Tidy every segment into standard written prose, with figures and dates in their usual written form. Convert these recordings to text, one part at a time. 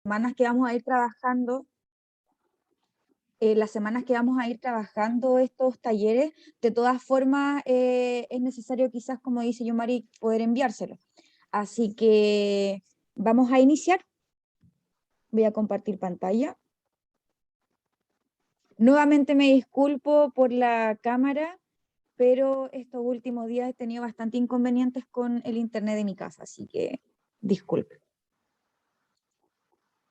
semanas que vamos a ir trabajando, las semanas que vamos a ir trabajando estos talleres, de todas formas es necesario quizás, como dice yo, Mari, poder enviárselo. Así que vamos a iniciar. Voy a compartir pantalla. Nuevamente me disculpo por la cámara, pero estos últimos días he tenido bastante inconvenientes con el internet de mi casa, así que disculpe.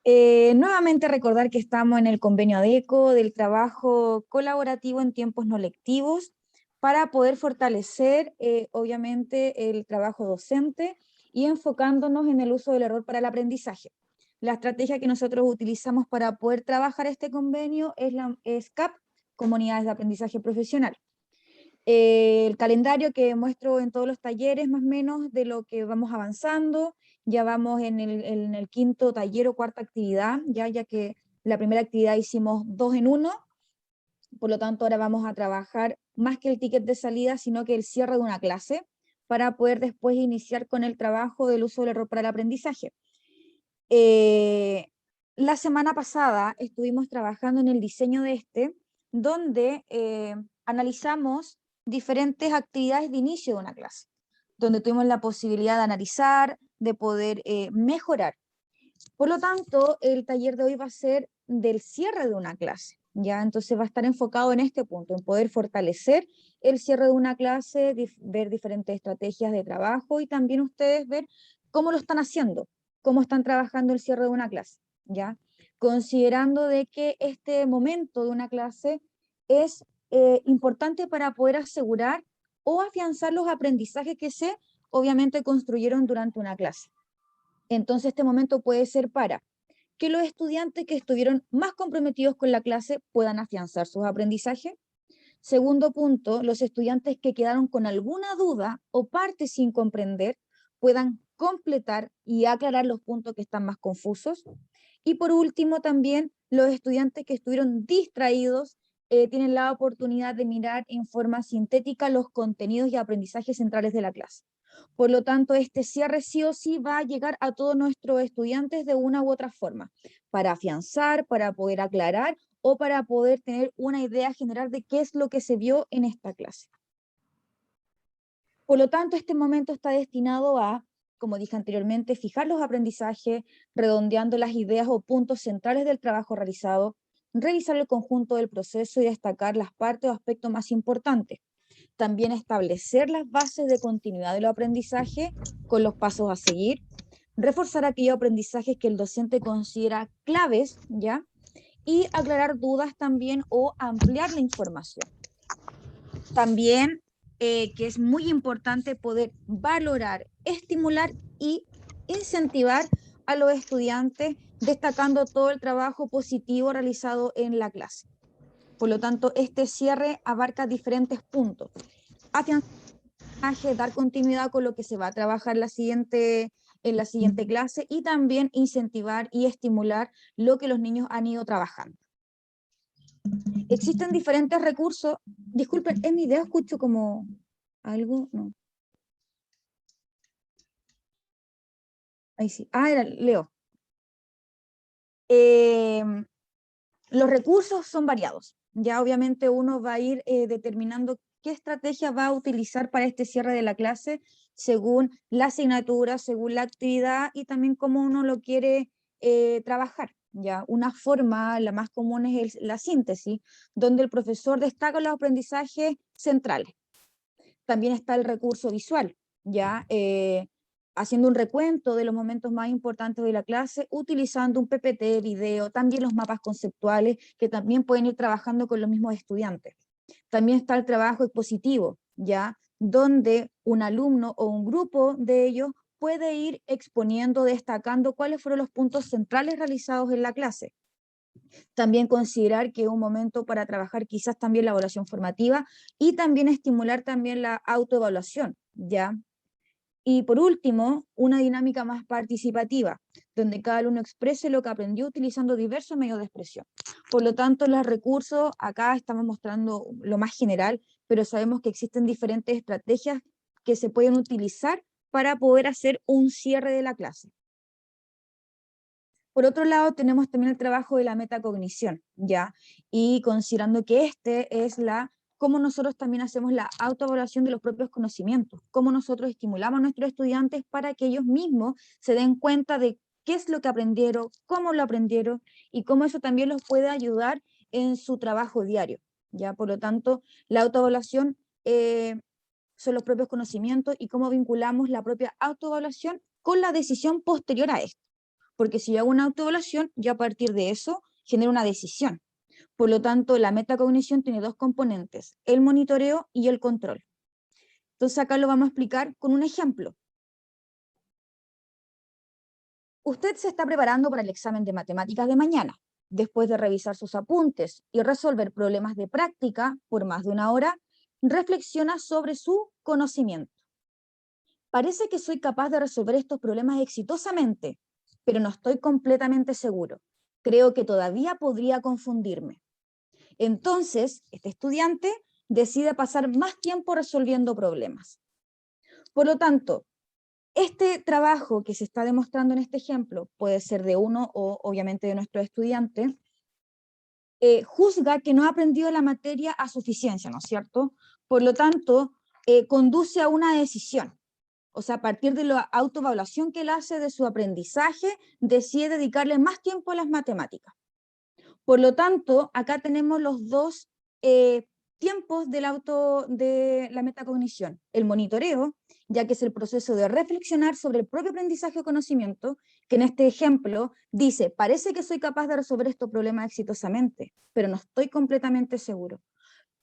Nuevamente recordar que estamos en el convenio ADECO del trabajo colaborativo en tiempos no lectivos para poder fortalecer, obviamente, el trabajo docente y enfocándonos en el uso del error para el aprendizaje. La estrategia que nosotros utilizamos para poder trabajar este convenio es CAP, Comunidades de Aprendizaje Profesional. El calendario que muestro en todos los talleres, más o menos, de lo que vamos avanzando. Ya vamos en el quinto taller o cuarta actividad, ya que la primera actividad hicimos 2 en 1, por lo tanto ahora vamos a trabajar más que el ticket de salida, sino que el cierre de una clase, para poder después iniciar con el trabajo del uso del error para el aprendizaje. La semana pasada estuvimos trabajando en el diseño de donde analizamos diferentes actividades de inicio de una clase, donde tuvimos la posibilidad de analizar, de poder mejorar. Por lo tanto, el taller de hoy va a ser del cierre de una clase, ¿ya? Entonces va a estar enfocado en este punto, en poder fortalecer el cierre de una clase, ver diferentes estrategias de trabajo y también ustedes ver cómo lo están haciendo, cómo están trabajando el cierre de una clase, ¿ya? Considerando de que este momento de una clase es importante para poder asegurar o afianzar los aprendizajes que se, obviamente, construyeron durante una clase. Entonces, este momento puede ser para que los estudiantes que estuvieron más comprometidos con la clase puedan afianzar sus aprendizajes. Segundo punto, los estudiantes que quedaron con alguna duda o parte sin comprender puedan completar y aclarar los puntos que están más confusos. Y por último, también los estudiantes que estuvieron distraídos tienen la oportunidad de mirar en forma sintética los contenidos y aprendizajes centrales de la clase. Por lo tanto, este cierre sí o sí va a llegar a todos nuestros estudiantes de una u otra forma, para afianzar, para poder aclarar o para poder tener una idea general de qué es lo que se vio en esta clase. Por lo tanto, este momento está destinado a, como dije anteriormente, fijar los aprendizajes, redondeando las ideas o puntos centrales del trabajo realizado, revisar el conjunto del proceso y destacar las partes o aspectos más importantes. También establecer las bases de continuidad del aprendizaje con los pasos a seguir, reforzar aquellos aprendizajes que el docente considera claves, ¿ya? Y aclarar dudas también o ampliar la información. También que es muy importante poder valorar, estimular y incentivar a los estudiantes, destacando todo el trabajo positivo realizado en la clase. Por lo tanto, este cierre abarca diferentes puntos. Afianzar, dar continuidad con lo que se va a trabajar en la siguiente clase y también incentivar y estimular lo que los niños han ido trabajando. Existen diferentes recursos. Disculpen, en mi idea escucho como algo, no. Ahí sí. Ah, era Leo. Los recursos son variados. Ya obviamente uno va a ir determinando qué estrategia va a utilizar para este cierre de la clase según la asignatura, según la actividad y también cómo uno lo quiere trabajar. Ya, una forma, la más común es la síntesis, donde el profesor destaca los aprendizajes centrales. También está el recurso visual, ya haciendo un recuento de los momentos más importantes de la clase, utilizando un PPT, video, también los mapas conceptuales, que también pueden ir trabajando con los mismos estudiantes. También está el trabajo expositivo, ya donde un alumno o un grupo de ellos puede ir exponiendo, destacando cuáles fueron los puntos centrales realizados en la clase. También considerar que es un momento para trabajar quizás también la evaluación formativa y también estimular también la autoevaluación, ¿ya? Y por último, una dinámica más participativa, donde cada alumno exprese lo que aprendió utilizando diversos medios de expresión. Por lo tanto, los recursos, acá estamos mostrando lo más general, pero sabemos que existen diferentes estrategias que se pueden utilizar para poder hacer un cierre de la clase. Por otro lado, tenemos también el trabajo de la metacognición, ¿ya? Y considerando que es cómo nosotros también hacemos la autoevaluación de los propios conocimientos, cómo nosotros estimulamos a nuestros estudiantes para que ellos mismos se den cuenta de qué es lo que aprendieron, cómo lo aprendieron, y cómo eso también los puede ayudar en su trabajo diario, ¿ya? Por lo tanto, la autoevaluación son los propios conocimientos y cómo vinculamos la propia autoevaluación con la decisión posterior a esto. Porque si yo hago una autoevaluación, yo a partir de eso genero una decisión. Por lo tanto, la metacognición tiene dos componentes, el monitoreo y el control. Entonces acá lo vamos a explicar con un ejemplo. Usted se está preparando para el examen de matemáticas de mañana. Después de revisar sus apuntes y resolver problemas de práctica por más de una hora, reflexiona sobre su conocimiento. Parece que soy capaz de resolver estos problemas exitosamente, pero no estoy completamente seguro. Creo que todavía podría confundirme. Entonces, este estudiante decide pasar más tiempo resolviendo problemas. Por lo tanto, este trabajo que se está demostrando en este ejemplo puede ser de uno o obviamente de nuestro estudiante, juzga que no ha aprendido la materia a suficiencia, ¿no es cierto? Por lo tanto, conduce a una decisión. O sea, a partir de la autoevaluación que él hace de su aprendizaje, decide dedicarle más tiempo a las matemáticas. Por lo tanto, acá tenemos los dos tiempos de la metacognición. El monitoreo, ya que es el proceso de reflexionar sobre el propio aprendizaje o conocimiento, que en este ejemplo dice, parece que soy capaz de resolver estos problemas exitosamente, pero no estoy completamente seguro.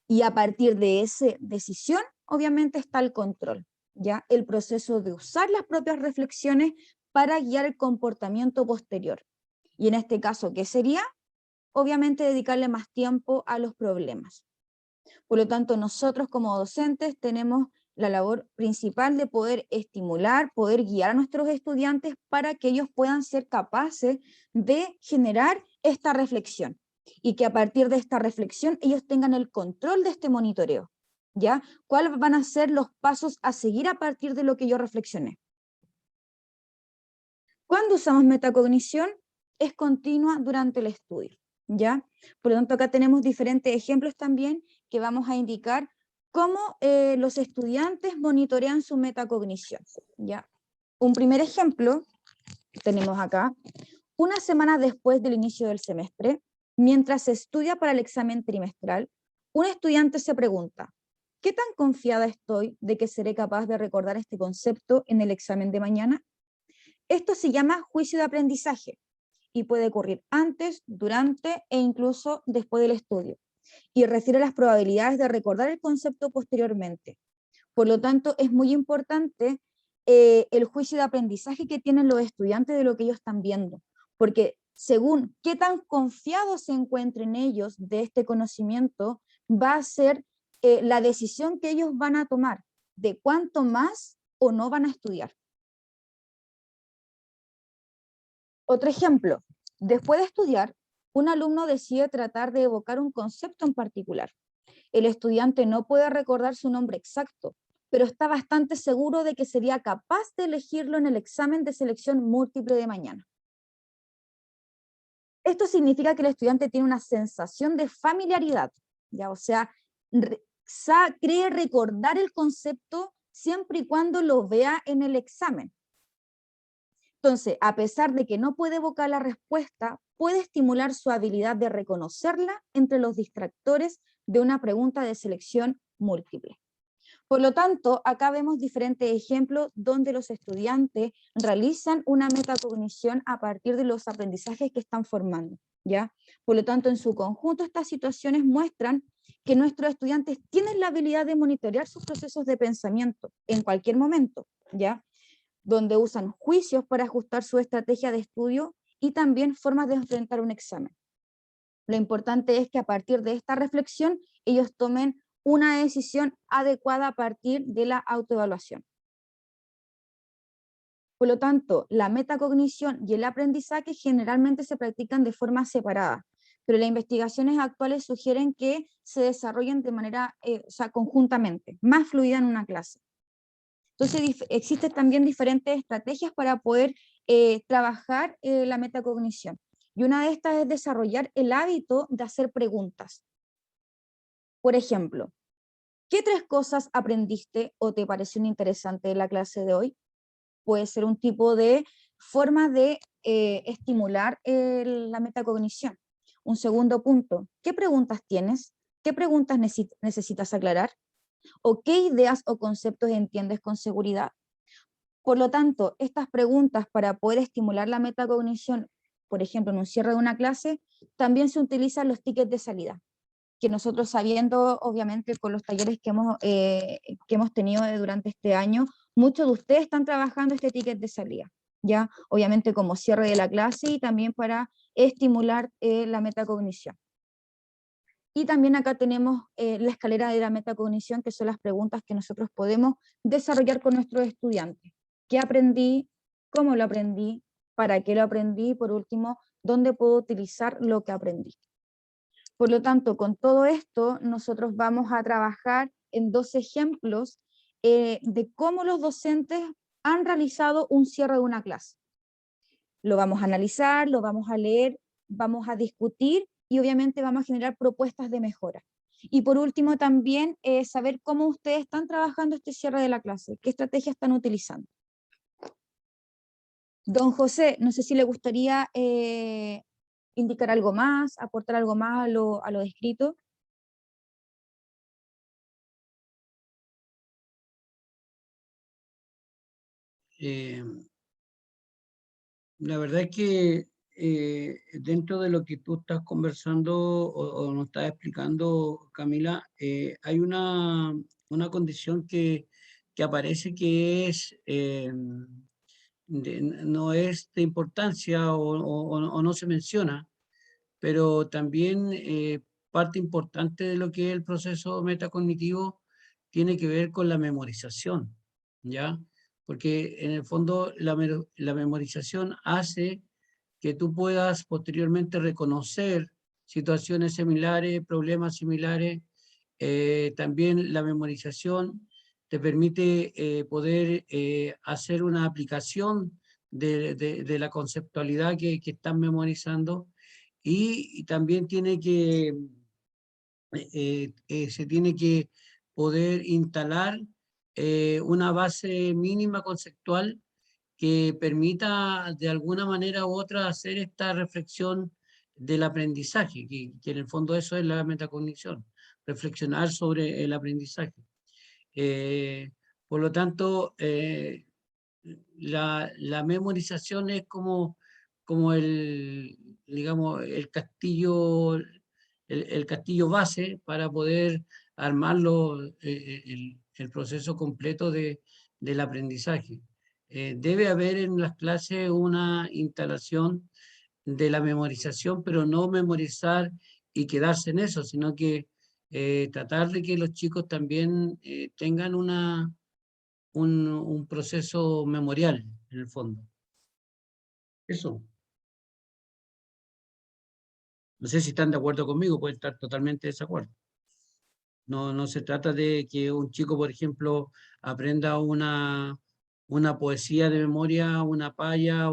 Y a partir de esa decisión, obviamente está el control, ¿ya? El proceso de usar las propias reflexiones para guiar el comportamiento posterior. Y en este caso, ¿qué sería? Obviamente dedicarle más tiempo a los problemas. Por lo tanto, nosotros como docentes tenemos la labor principal de poder estimular, poder guiar a nuestros estudiantes para que ellos puedan ser capaces de generar esta reflexión y que a partir de esta reflexión ellos tengan el control de este monitoreo, ¿ya? ¿Cuáles van a ser los pasos a seguir a partir de lo que yo reflexioné? Cuando usamos metacognición, es continua durante el estudio, ¿ya? Por lo tanto, acá tenemos diferentes ejemplos también que vamos a indicar cómo los estudiantes monitorean su metacognición, ¿ya? Un primer ejemplo tenemos acá, una semana después del inicio del semestre, mientras se estudia para el examen trimestral, un estudiante se pregunta, ¿qué tan confiada estoy de que seré capaz de recordar este concepto en el examen de mañana? Esto se llama juicio de aprendizaje y puede ocurrir antes, durante e incluso después del estudio, y refiere a las probabilidades de recordar el concepto posteriormente. Por lo tanto, es muy importante el juicio de aprendizaje que tienen los estudiantes de lo que ellos están viendo, porque según qué tan confiados se encuentren ellos de este conocimiento, va a ser la decisión que ellos van a tomar de cuánto más o no van a estudiar. Otro ejemplo, después de estudiar, un alumno decide tratar de evocar un concepto en particular. El estudiante no puede recordar su nombre exacto, pero está bastante seguro de que sería capaz de elegirlo en el examen de selección múltiple de mañana. Esto significa que el estudiante tiene una sensación de familiaridad, ¿ya? O sea, cree recordar el concepto siempre y cuando lo vea en el examen. Entonces, a pesar de que no puede evocar la respuesta, puede estimular su habilidad de reconocerla entre los distractores de una pregunta de selección múltiple. Por lo tanto, acá vemos diferentes ejemplos donde los estudiantes realizan una metacognición a partir de los aprendizajes que están formando, ¿ya? Por lo tanto, en su conjunto, estas situaciones muestran que nuestros estudiantes tienen la habilidad de monitorear sus procesos de pensamiento en cualquier momento, ¿ya? Donde usan juicios para ajustar su estrategia de estudio y también formas de enfrentar un examen. Lo importante es que a partir de esta reflexión ellos tomen una decisión adecuada a partir de la autoevaluación. Por lo tanto, la metacognición y el aprendizaje generalmente se practican de forma separada, pero las investigaciones actuales sugieren que se desarrollen de manera, conjuntamente, más fluida en una clase. Entonces existen también diferentes estrategias para poder trabajar la metacognición. Y una de estas es desarrollar el hábito de hacer preguntas. Por ejemplo, ¿qué 3 cosas aprendiste o te parecieron interesantes en la clase de hoy? Puede ser un tipo de forma de estimular la metacognición. Un segundo punto, ¿qué preguntas tienes? ¿Qué preguntas necesitas aclarar? ¿O qué ideas o conceptos entiendes con seguridad? Por lo tanto, estas preguntas para poder estimular la metacognición, por ejemplo, en un cierre de una clase, también se utilizan los tickets de salida, que nosotros sabiendo, obviamente, con los talleres que hemos tenido durante este año, muchos de ustedes están trabajando este ticket de salida, ¿ya? Obviamente como cierre de la clase y también para estimular la metacognición. Y también acá tenemos la escalera de la metacognición, que son las preguntas que nosotros podemos desarrollar con nuestros estudiantes. ¿Qué aprendí? ¿Cómo lo aprendí? ¿Para qué lo aprendí? Y por último, ¿dónde puedo utilizar lo que aprendí? Por lo tanto, con todo esto, nosotros vamos a trabajar en 2 ejemplos de cómo los docentes han realizado un cierre de una clase. Lo vamos a analizar, lo vamos a leer, vamos a discutir y obviamente vamos a generar propuestas de mejora. Y por último también saber cómo ustedes están trabajando este cierre de la clase, qué estrategias están utilizando. Don José, no sé si le gustaría indicar algo más, aportar algo más a lo descrito. Eh, la verdad es que dentro de lo que tú estás conversando o nos estás explicando, Camila, hay una condición que aparece que es, no es de importancia o no se menciona, pero también parte importante de lo que es el proceso metacognitivo tiene que ver con la memorización, ¿ya? Porque en el fondo la memorización hace que tú puedas posteriormente reconocer situaciones similares, problemas similares. También la memorización te permite poder hacer una aplicación de la conceptualidad que estás memorizando y también se tiene que poder instalar una base mínima conceptual que permita de alguna manera u otra hacer esta reflexión del aprendizaje, que en el fondo eso es la metacognición, reflexionar sobre el aprendizaje. Eh, por lo tanto, la memorización es como digamos, el castillo base para poder armarlo, el proceso completo del aprendizaje. Debe haber en las clases una instalación de la memorización, pero no memorizar y quedarse en eso, sino que tratar de que los chicos también tengan un proceso memorial, en el fondo. Eso. No sé si están de acuerdo conmigo, pueden estar totalmente de desacuerdo. No se trata de que un chico, por ejemplo, aprenda una poesía de memoria, una paya,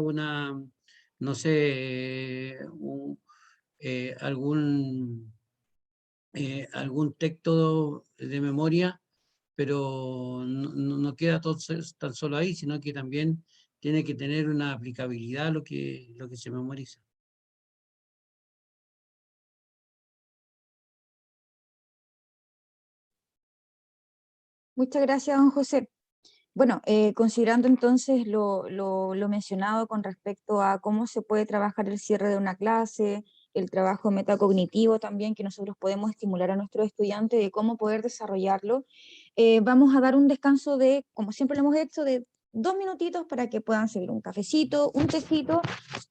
no sé, algún texto de memoria, pero no queda todo tan solo ahí, sino que también tiene que tener una aplicabilidad lo que se memoriza. Muchas gracias, don José. Bueno, considerando entonces lo mencionado con respecto a cómo se puede trabajar el cierre de una clase, el trabajo metacognitivo también que nosotros podemos estimular a nuestros estudiantes de cómo poder desarrollarlo, vamos a dar un descanso de, como siempre lo hemos hecho, de 2 minutitos para que puedan servir un cafecito, un tecito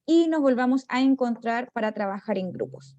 y nos volvamos a encontrar para trabajar en grupos.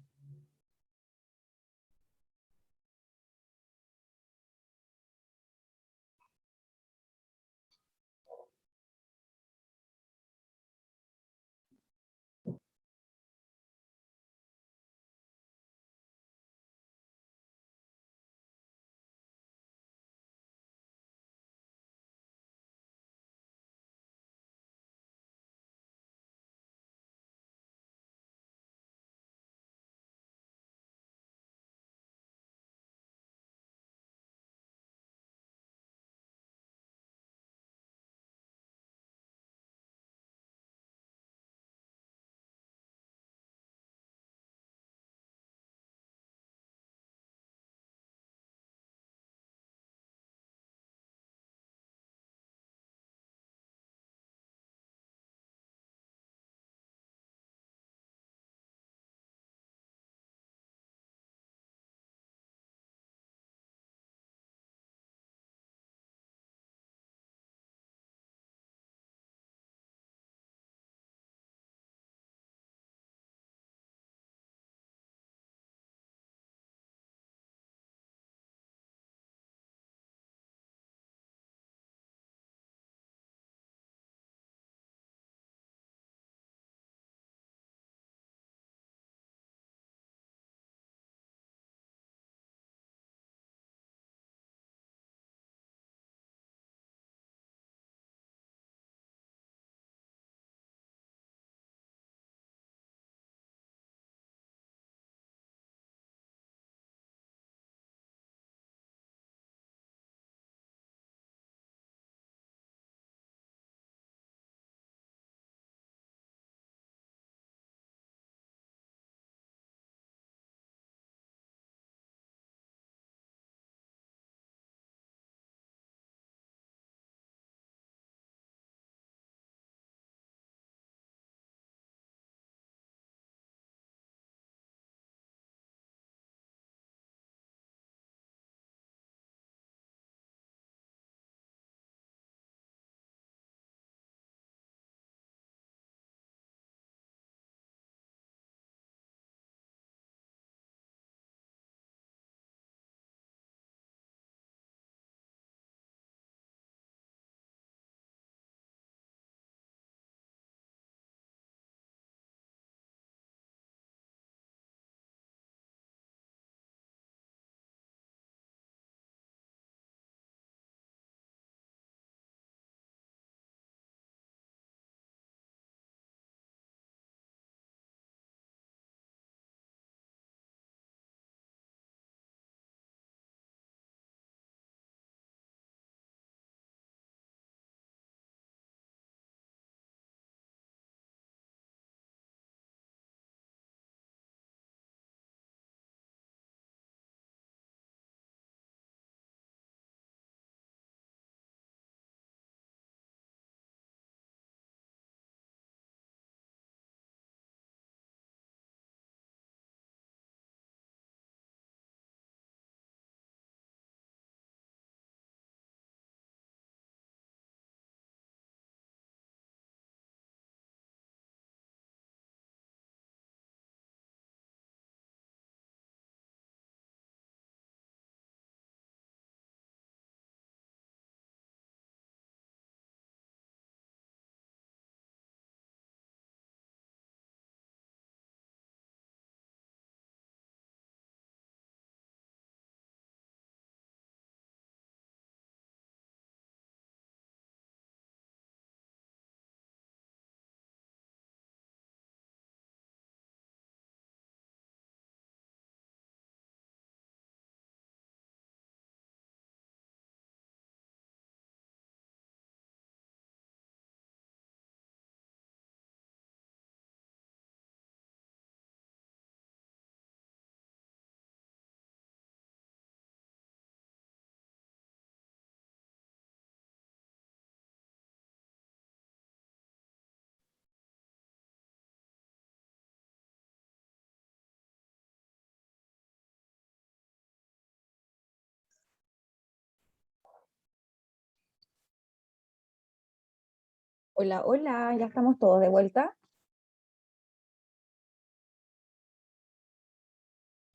Hola, hola, ya estamos todos de vuelta.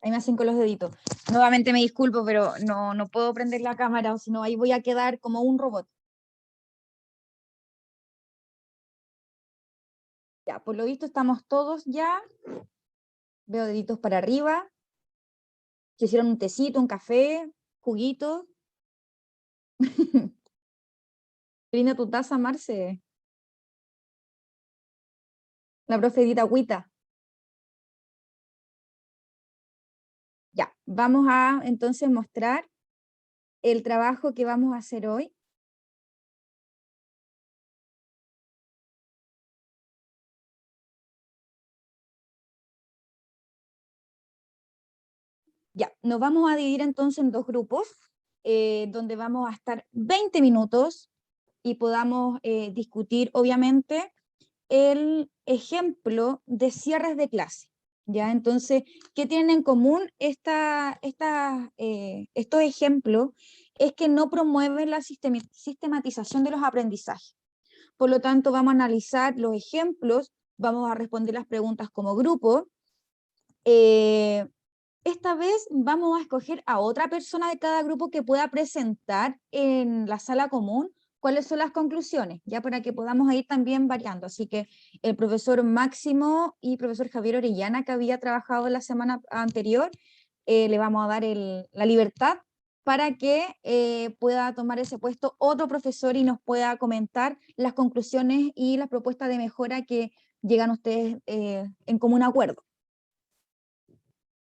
Ahí me hacen con los deditos. Nuevamente me disculpo, pero no puedo prender la cámara, o si no, ahí voy a quedar como un robot. Ya, por lo visto estamos todos ya. Veo deditos para arriba. Se hicieron un tecito, un café, juguito. Qué linda tu taza, Marce. La profe Edita agüita. Ya, vamos a entonces mostrar el trabajo que vamos a hacer hoy. Ya, nos vamos a dividir entonces en dos grupos, donde vamos a estar 20 minutos y podamos discutir, obviamente, el ejemplo de cierres de clase. ¿Ya? Entonces, ¿qué tienen en común estos ejemplos? Es que no promueven la sistematización de los aprendizajes. Por lo tanto, vamos a analizar los ejemplos, vamos a responder las preguntas como grupo. Esta vez vamos a escoger a otra persona de cada grupo que pueda presentar en la sala común cuáles son las conclusiones, ya para que podamos ir también variando. Así que el profesor Máximo y profesor Javier Orellana, que había trabajado la semana anterior, le vamos a dar la libertad para que pueda tomar ese puesto otro profesor y nos pueda comentar las conclusiones y las propuestas de mejora que llegan ustedes en común acuerdo.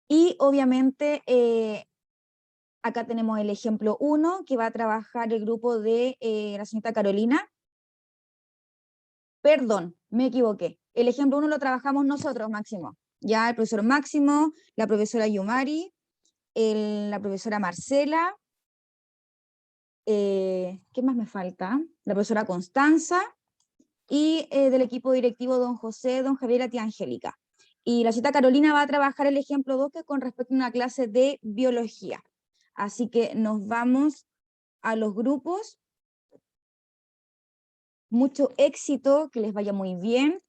Y obviamente acá tenemos el ejemplo 1, que va a trabajar el grupo de la señorita Carolina. Perdón, me equivoqué. El ejemplo 1 lo trabajamos nosotros, Máximo. Ya el profesor Máximo, la profesora Yumari, la profesora Marcela, ¿qué más me falta? La profesora Constanza y del equipo directivo don José, don Javier y la tía Angélica. Y la señorita Carolina va a trabajar el ejemplo 2, que es con respecto a una clase de biología. Así que nos vamos a los grupos. Mucho éxito, que les vaya muy bien.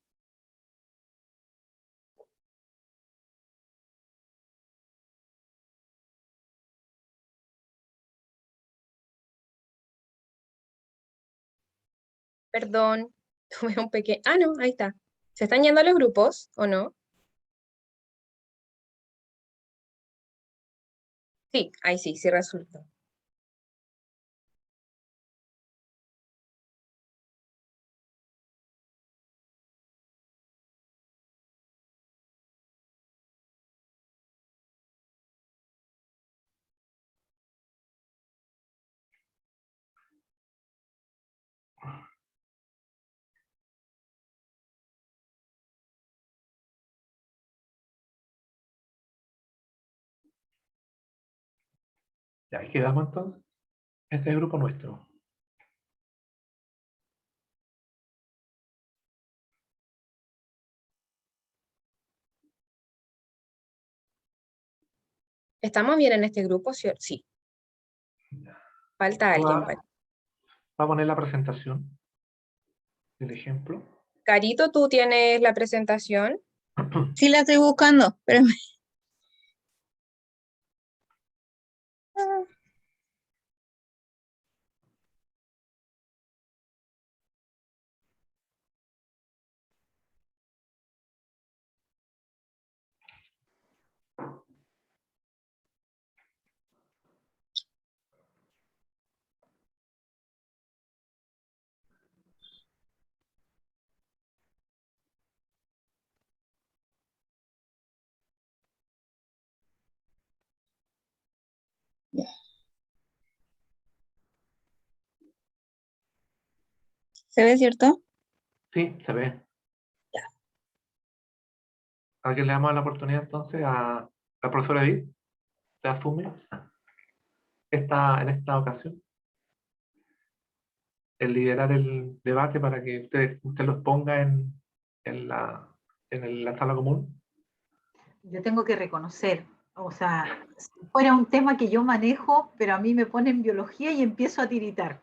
Perdón, tuve un pequeño... Ah, no, ahí está. ¿Se están yendo a los grupos o no? Sí, ahí sí, sí resulta. Ya, ahí quedamos entonces. Este es el grupo nuestro. ¿Estamos bien en este grupo? Sí. Sí. Falta alguien. Va a poner la presentación del ejemplo. Carito, ¿tú tienes la presentación? Sí, la estoy buscando, pero ¿se ve, cierto? Sí, se ve. ¿A quién le damos la oportunidad entonces? A la profesora Edith, de AFUME, en esta ocasión, el liderar el debate para que usted los ponga en la sala común. Yo tengo que reconocer, o sea, si fuera un tema que yo manejo, pero a mí me ponen biología y empiezo a tiritar.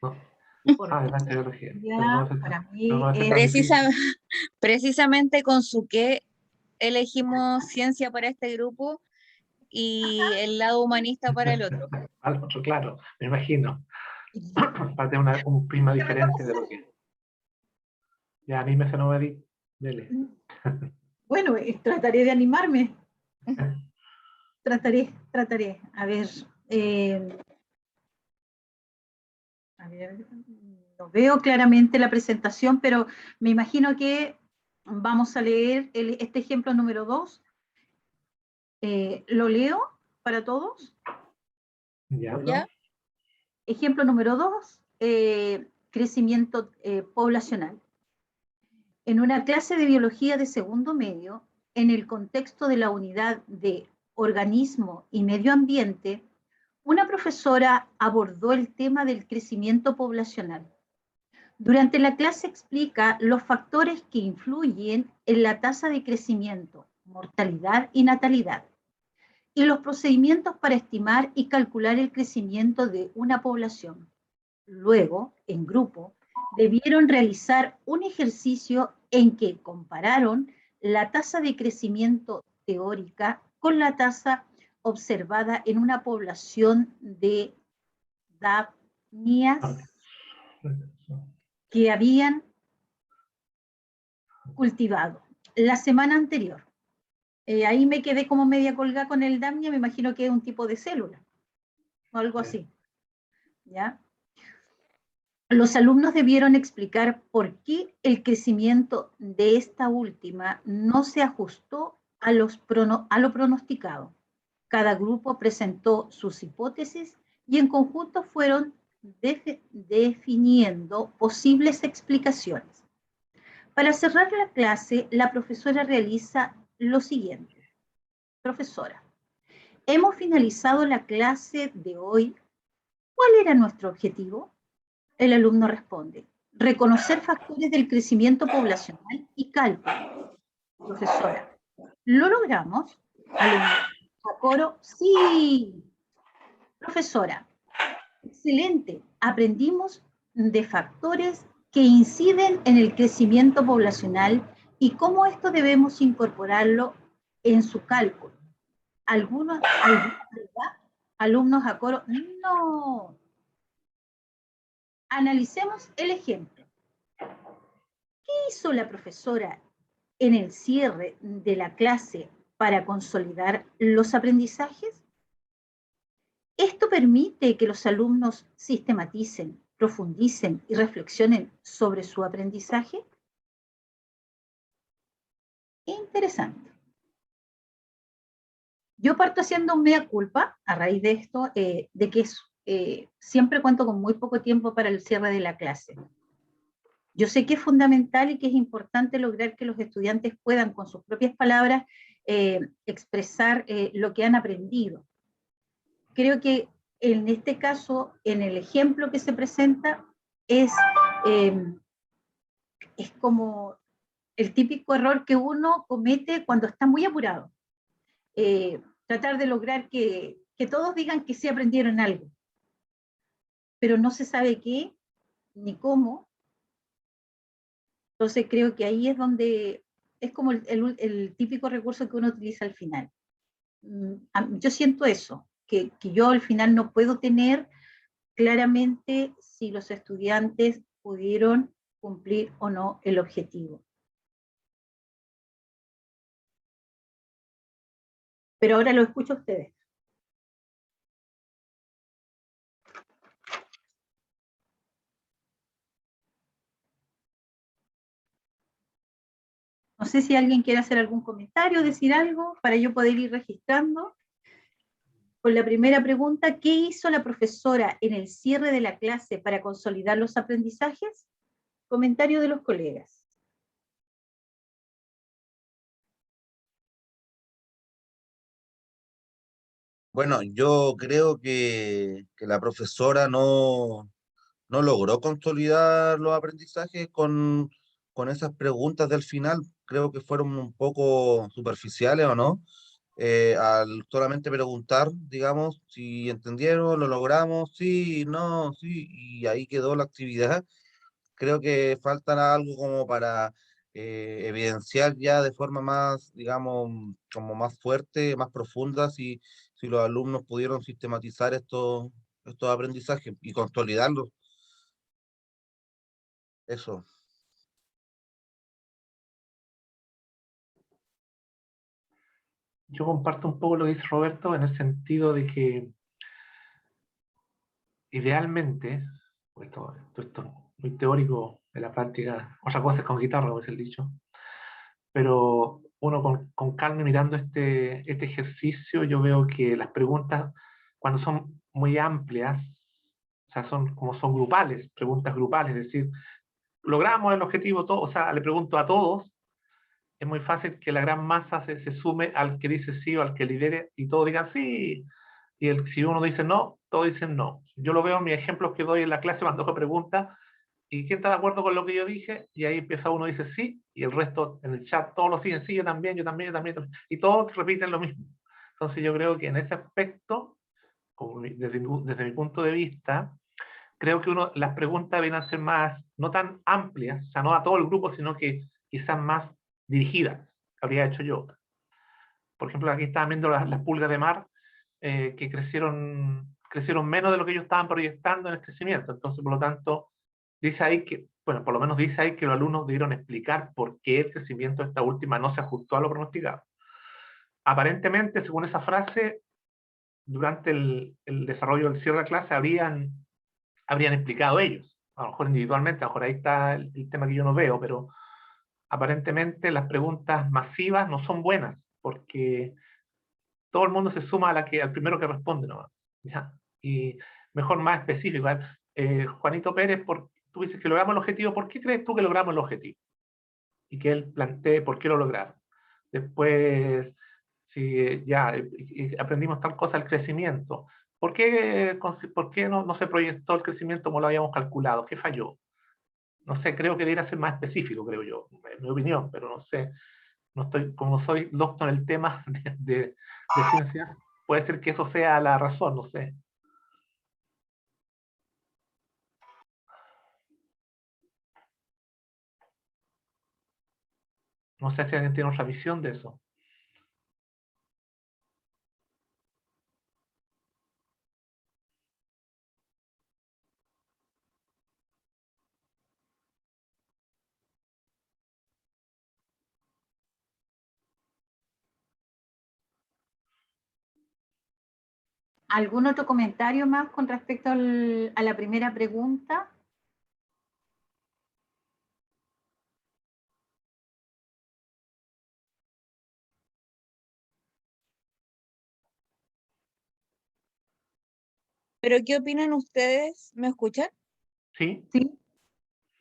¿No? porque Adelante, biología. ya para mí pero no es es, tan difícil. Precisamente con su qué elegimos ciencia para este grupo y el lado humanista para el otro. Al otro, claro, me imagino. Para tener un prisma diferente de lo que es. Ya, anímese, no me di. Dele. bueno, trataré de animarme. Trataré. A ver, no veo claramente la presentación, pero me imagino que vamos a leer este ejemplo número 2. ¿Lo leo para todos? Ya. ¿Ya? Ejemplo número 2, crecimiento poblacional. En una clase de biología de segundo medio, en el contexto de la unidad de organismo y medio ambiente, una profesora abordó el tema del crecimiento poblacional. Durante la clase explica los factores que influyen en la tasa de crecimiento, mortalidad y natalidad, y los procedimientos para estimar y calcular el crecimiento de una población. Luego, en grupo, debieron realizar un ejercicio en que compararon la tasa de crecimiento teórica con la tasa observada en una población de dapnias que habían cultivado la semana anterior. Ahí me quedé como media colgada con el Dapnia, me imagino que es un tipo de célula, o algo así. ¿Ya? Los alumnos debieron explicar por qué el crecimiento de esta última no se ajustó a lo pronosticado. Cada grupo presentó sus hipótesis y en conjunto fueron definiendo posibles explicaciones. Para cerrar la clase, la profesora realiza lo siguiente. Profesora, hemos finalizado la clase de hoy. ¿Cuál era nuestro objetivo? El alumno responde, reconocer factores del crecimiento poblacional y cálculo. Profesora, ¿lo logramos? Alumno, a coro, sí. Profesora, excelente. Aprendimos de factores que inciden en el crecimiento poblacional y cómo esto debemos incorporarlo en su cálculo. Algunos alumnos a coro, no. Analicemos el ejemplo. ¿Qué hizo la profesora en el cierre de la clase para consolidar los aprendizajes? Esto permite que los alumnos sistematicen, profundicen y reflexionen sobre su aprendizaje. Interesante. Yo parto haciendo un mea culpa a raíz de esto, de que siempre cuento con muy poco tiempo para el cierre de la clase. Yo sé que es fundamental y que es importante lograr que los estudiantes puedan, con sus propias palabras, expresar lo que han aprendido. Creo que en este caso, en el ejemplo que se presenta, es como el típico error que uno comete cuando está muy apurado. Tratar de lograr que todos digan que sí aprendieron algo, pero no se sabe qué ni cómo. Entonces creo que ahí es donde es como el típico recurso que uno utiliza al final. Yo siento eso, que yo al final no puedo tener claramente si los estudiantes pudieron cumplir o no el objetivo. Pero ahora lo escucho a ustedes. No sé si alguien quiere hacer algún comentario, decir algo, para yo poder ir registrando. Con la primera pregunta, ¿qué hizo la profesora en el cierre de la clase para consolidar los aprendizajes? Comentario de los colegas. Bueno, yo creo que la profesora no logró consolidar los aprendizajes con esas preguntas del final. Creo que fueron un poco superficiales, ¿o no? al solamente preguntar, digamos, si entendieron, lo logramos, sí, no, sí, y ahí quedó la actividad. Creo que falta algo como para evidenciar ya de forma más, digamos, como más fuerte, más profunda, si los alumnos pudieron sistematizar estos aprendizajes y consolidarlos. Eso. Yo comparto un poco lo que dice Roberto en el sentido de que idealmente, pues esto es muy teórico de la práctica, otra cosa es con guitarra, como es el dicho, pero uno con calma mirando este ejercicio, yo veo que las preguntas, cuando son muy amplias, o sea, son grupales, preguntas grupales, es decir, logramos el objetivo todo, o sea, le pregunto a todos, es muy fácil que la gran masa se sume al que dice sí o al que lidere y todos digan sí. Y si uno dice no, todos dicen no. Yo lo veo en mis ejemplos que doy en la clase cuando hago preguntas. ¿Y quién está de acuerdo con lo que yo dije? Y ahí empieza uno dice sí, y el resto en el chat todos lo siguen sí, yo también, yo también, yo también, yo también. Y todos repiten lo mismo. Entonces yo creo que en ese aspecto, desde mi punto de vista, creo que las preguntas vienen a ser más, no tan amplias, o sea, no a todo el grupo, sino que quizás más dirigidas, que habría hecho yo. Por ejemplo, aquí estaban viendo las pulgas de mar, que crecieron menos de lo que ellos estaban proyectando en el crecimiento. Entonces, por lo tanto, dice ahí que, bueno, por lo menos dice ahí que los alumnos debieron explicar por qué el crecimiento de esta última no se ajustó a lo pronosticado. Aparentemente, según esa frase, durante el desarrollo del cierre de la clase habrían explicado ellos. A lo mejor individualmente, a lo mejor ahí está el tema que yo no veo, pero aparentemente las preguntas masivas no son buenas, porque todo el mundo se suma al primero que responde nomás, ¿ya? Y mejor más específico. Juanito Pérez, tú dices que logramos el objetivo, ¿por qué crees tú que logramos el objetivo? Y que él plantee por qué lo lograron. Después, si ya aprendimos tal cosa, el crecimiento. ¿Por qué no se proyectó el crecimiento como lo habíamos calculado? ¿Qué falló? No sé, creo que debería ser más específico, creo yo, en mi opinión, pero no sé. No estoy, como soy doctor en el tema de ciencia, puede ser que eso sea la razón, no sé. No sé si alguien tiene otra visión de eso. ¿Algún otro comentario más con respecto a la primera pregunta? Pero ¿qué opinan ustedes? ¿Me escuchan? ¿Sí? Sí.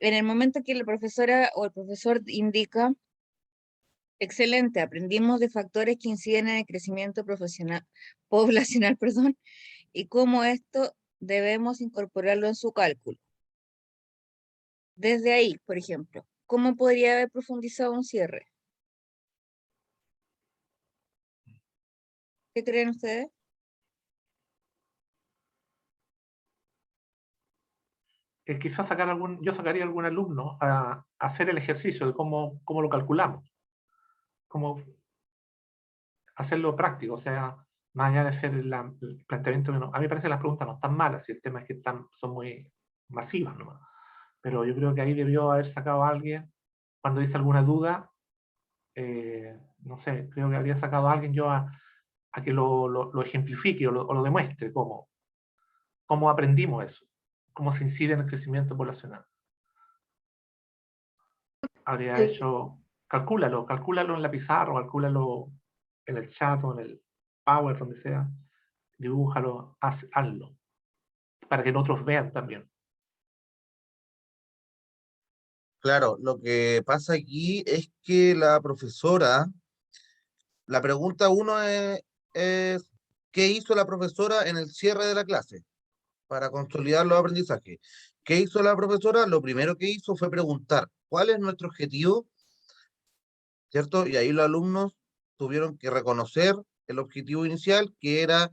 En el momento que la profesora o el profesor indica, excelente, aprendimos de factores que inciden en el crecimiento poblacional, perdón, y cómo esto debemos incorporarlo en su cálculo. Desde ahí, por ejemplo, ¿cómo podría haber profundizado un cierre? ¿Qué creen ustedes? Quizás yo sacaría algún alumno a hacer el ejercicio de cómo lo calculamos, cómo hacerlo práctico, o sea, más allá de ser el planteamiento, a mí me parece que las preguntas no están malas, y el tema es que son muy masivas nomás. Pero yo creo que ahí debió haber sacado a alguien, cuando dice alguna duda, no sé, creo que habría sacado a alguien yo a que lo ejemplifique o lo demuestre, cómo aprendimos eso, cómo se incide en el crecimiento poblacional. Habría hecho, calcúlalo en la pizarra, calcúlalo en el chat o en el Power, donde sea, dibújalo, hazlo, para que otros vean también. Claro, lo que pasa aquí es que la profesora, la pregunta uno es ¿qué hizo la profesora en el cierre de la clase para consolidar los aprendizajes? ¿Qué hizo la profesora? Lo primero que hizo fue preguntar, ¿cuál es nuestro objetivo? ¿Cierto? Y ahí los alumnos tuvieron que reconocer el objetivo inicial, que era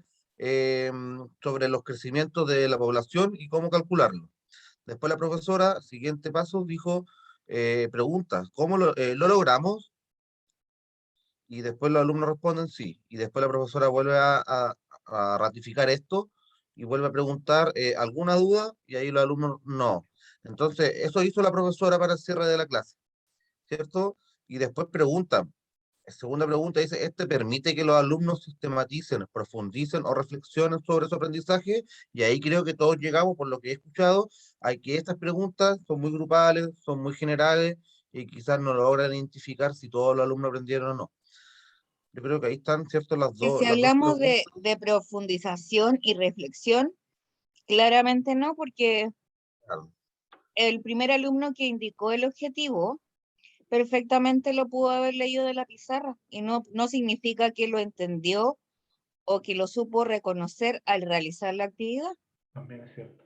sobre los crecimientos de la población y cómo calcularlo. Después la profesora, siguiente paso, dijo, preguntas, ¿cómo lo logramos? Y después los alumnos responden sí. Y después la profesora vuelve a ratificar esto y vuelve a preguntar alguna duda y ahí los alumnos no. Entonces, eso hizo la profesora para el cierre de la clase, ¿cierto? Y después pregunta, segunda pregunta dice, ¿este permite que los alumnos sistematicen, profundicen o reflexionen sobre su aprendizaje? Y ahí creo que todos llegamos, por lo que he escuchado, a que estas preguntas son muy grupales, son muy generales y quizás no logran identificar si todos los alumnos aprendieron o no. Yo creo que ahí están, ¿cierto? Que si Las dos hablamos preguntas. de profundización y reflexión, claramente no, porque Claro. el primer alumno que indicó el objetivo perfectamente lo pudo haber leído de la pizarra y no significa que lo entendió o que lo supo reconocer al realizar la actividad. También es cierto.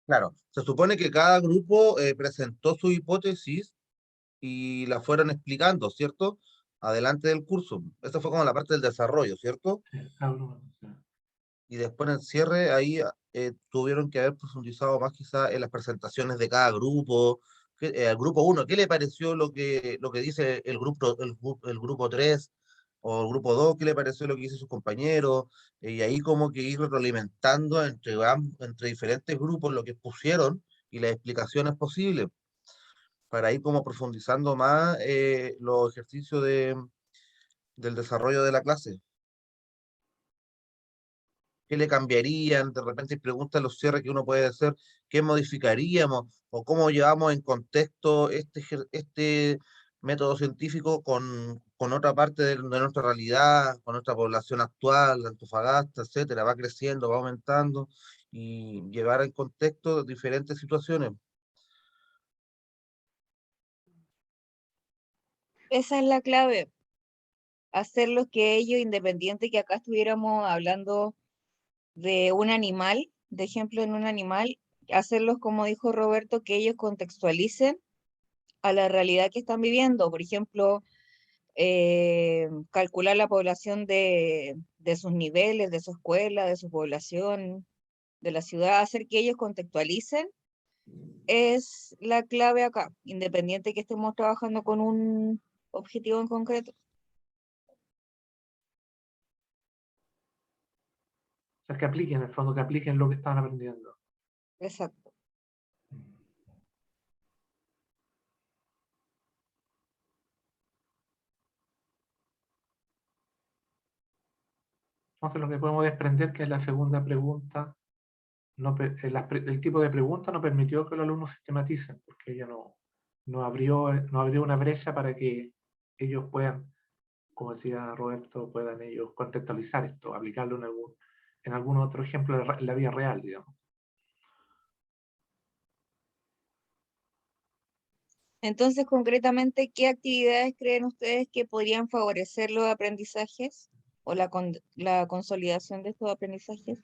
Claro, se supone que cada grupo presentó su hipótesis y la fueron explicando, ¿cierto? Adelante del curso. Esa fue como la parte del desarrollo, ¿cierto? Sí, cada uno, sí. Y después en el cierre, ahí tuvieron que haber profundizado más quizá en las presentaciones de cada grupo. El grupo uno, ¿qué le pareció lo que dice el grupo 3 o el grupo 2? ¿Qué le pareció lo que dice sus compañeros? Y ahí como que ir retroalimentando entre diferentes grupos lo que pusieron y las explicaciones posibles, para ir como profundizando más los ejercicios del desarrollo de la clase. ¿Qué le cambiarían? De repente preguntan los cierres que uno puede hacer, ¿qué modificaríamos? ¿O cómo llevamos en contexto este método científico con otra parte de nuestra realidad, con nuestra población actual, Antofagasta, etcétera? Va creciendo, va aumentando, y llevar en contexto diferentes situaciones. Esa es la clave, hacerlo que ellos, independiente que acá estuviéramos hablando de un animal, de ejemplo en un animal, hacerlos como dijo Roberto, que ellos contextualicen a la realidad que están viviendo. Por ejemplo, calcular la población de sus niveles, de su escuela, de su población, de la ciudad, hacer que ellos contextualicen, es la clave acá, independiente que estemos trabajando con un objetivo en concreto. O sea, que apliquen, en el fondo, que apliquen lo que están aprendiendo. Exacto. Entonces, lo que podemos desprender que es la segunda pregunta, el tipo de pregunta no permitió que los alumnos sistematicen, porque ella no abrió una brecha para que ellos puedan, como decía Roberto, puedan ellos contextualizar esto, aplicarlo en algún otro ejemplo en la vida real, digamos. Entonces, concretamente, ¿qué actividades creen ustedes que podrían favorecer los aprendizajes o la consolidación de estos aprendizajes?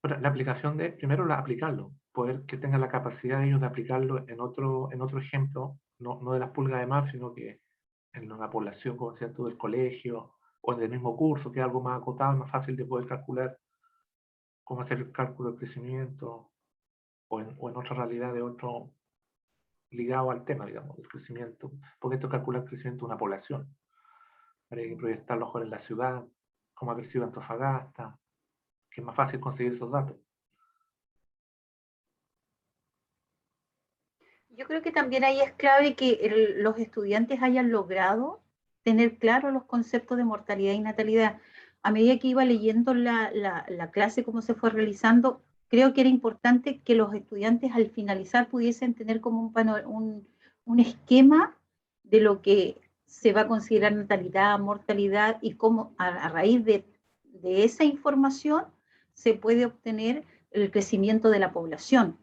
Pero la aplicación primero aplicarlo, poder que tengan la capacidad de ellos de aplicarlo en otro ejemplo, no de las pulgas de mar, sino que en la población, como decías tú, del colegio, o en el mismo curso, que es algo más acotado, más fácil de poder calcular cómo hacer el cálculo del crecimiento, o en otra realidad de otro ligado al tema, digamos, del crecimiento, porque esto calcula el crecimiento de una población. Habría que proyectarlo mejor en la ciudad, cómo ha crecido Antofagasta, que es más fácil conseguir esos datos. Yo creo que también ahí es clave que los estudiantes hayan logrado tener claros los conceptos de mortalidad y natalidad. A medida que iba leyendo la clase, cómo se fue realizando, creo que era importante que los estudiantes al finalizar pudiesen tener como un esquema de lo que se va a considerar natalidad, mortalidad y cómo a raíz de esa información se puede obtener el crecimiento de la población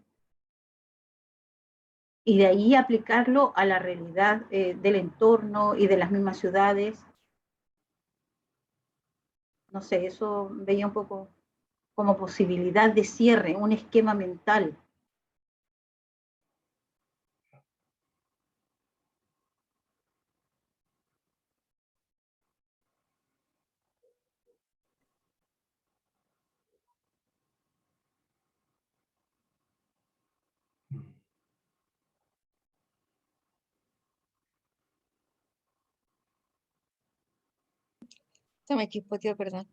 y de ahí aplicarlo a la realidad del entorno y de las mismas ciudades. No sé, eso veía un poco como posibilidad de cierre, un esquema mental. Se me chispoteó, perdón.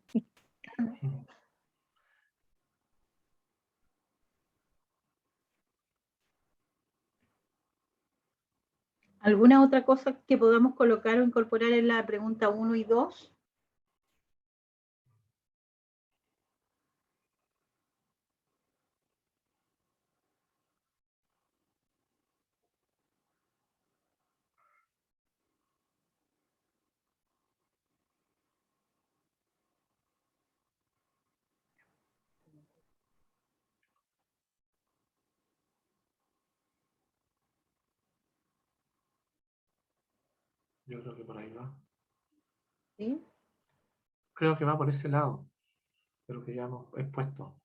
¿Alguna otra cosa que podamos colocar o incorporar en la pregunta 1 y 2? Yo creo que por ahí va. ¿Sí? Creo que va por ese lado, pero que ya hemos expuesto.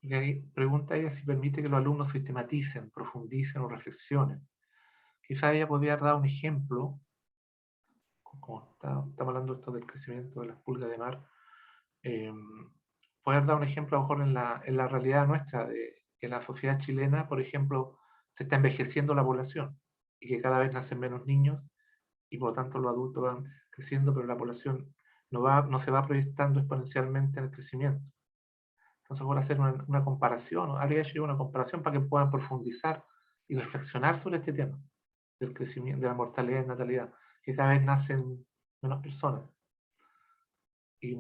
Y ahí pregunta ella si permite que los alumnos sistematicen, profundicen o reflexionen. Quizá ella podría dar un ejemplo, como estamos hablando esto del crecimiento de las pulgas de mar, poder dar un ejemplo a lo mejor en la realidad nuestra, de que la sociedad chilena, por ejemplo, se está envejeciendo la población y que cada vez nacen menos niños y por lo tanto los adultos van creciendo, pero la población no se va proyectando exponencialmente en el crecimiento. Entonces, por hacer una comparación, ¿no? Habría hecho una comparación para que puedan profundizar y reflexionar sobre este tema del crecimiento, de la mortalidad y natalidad, que cada vez nacen menos personas y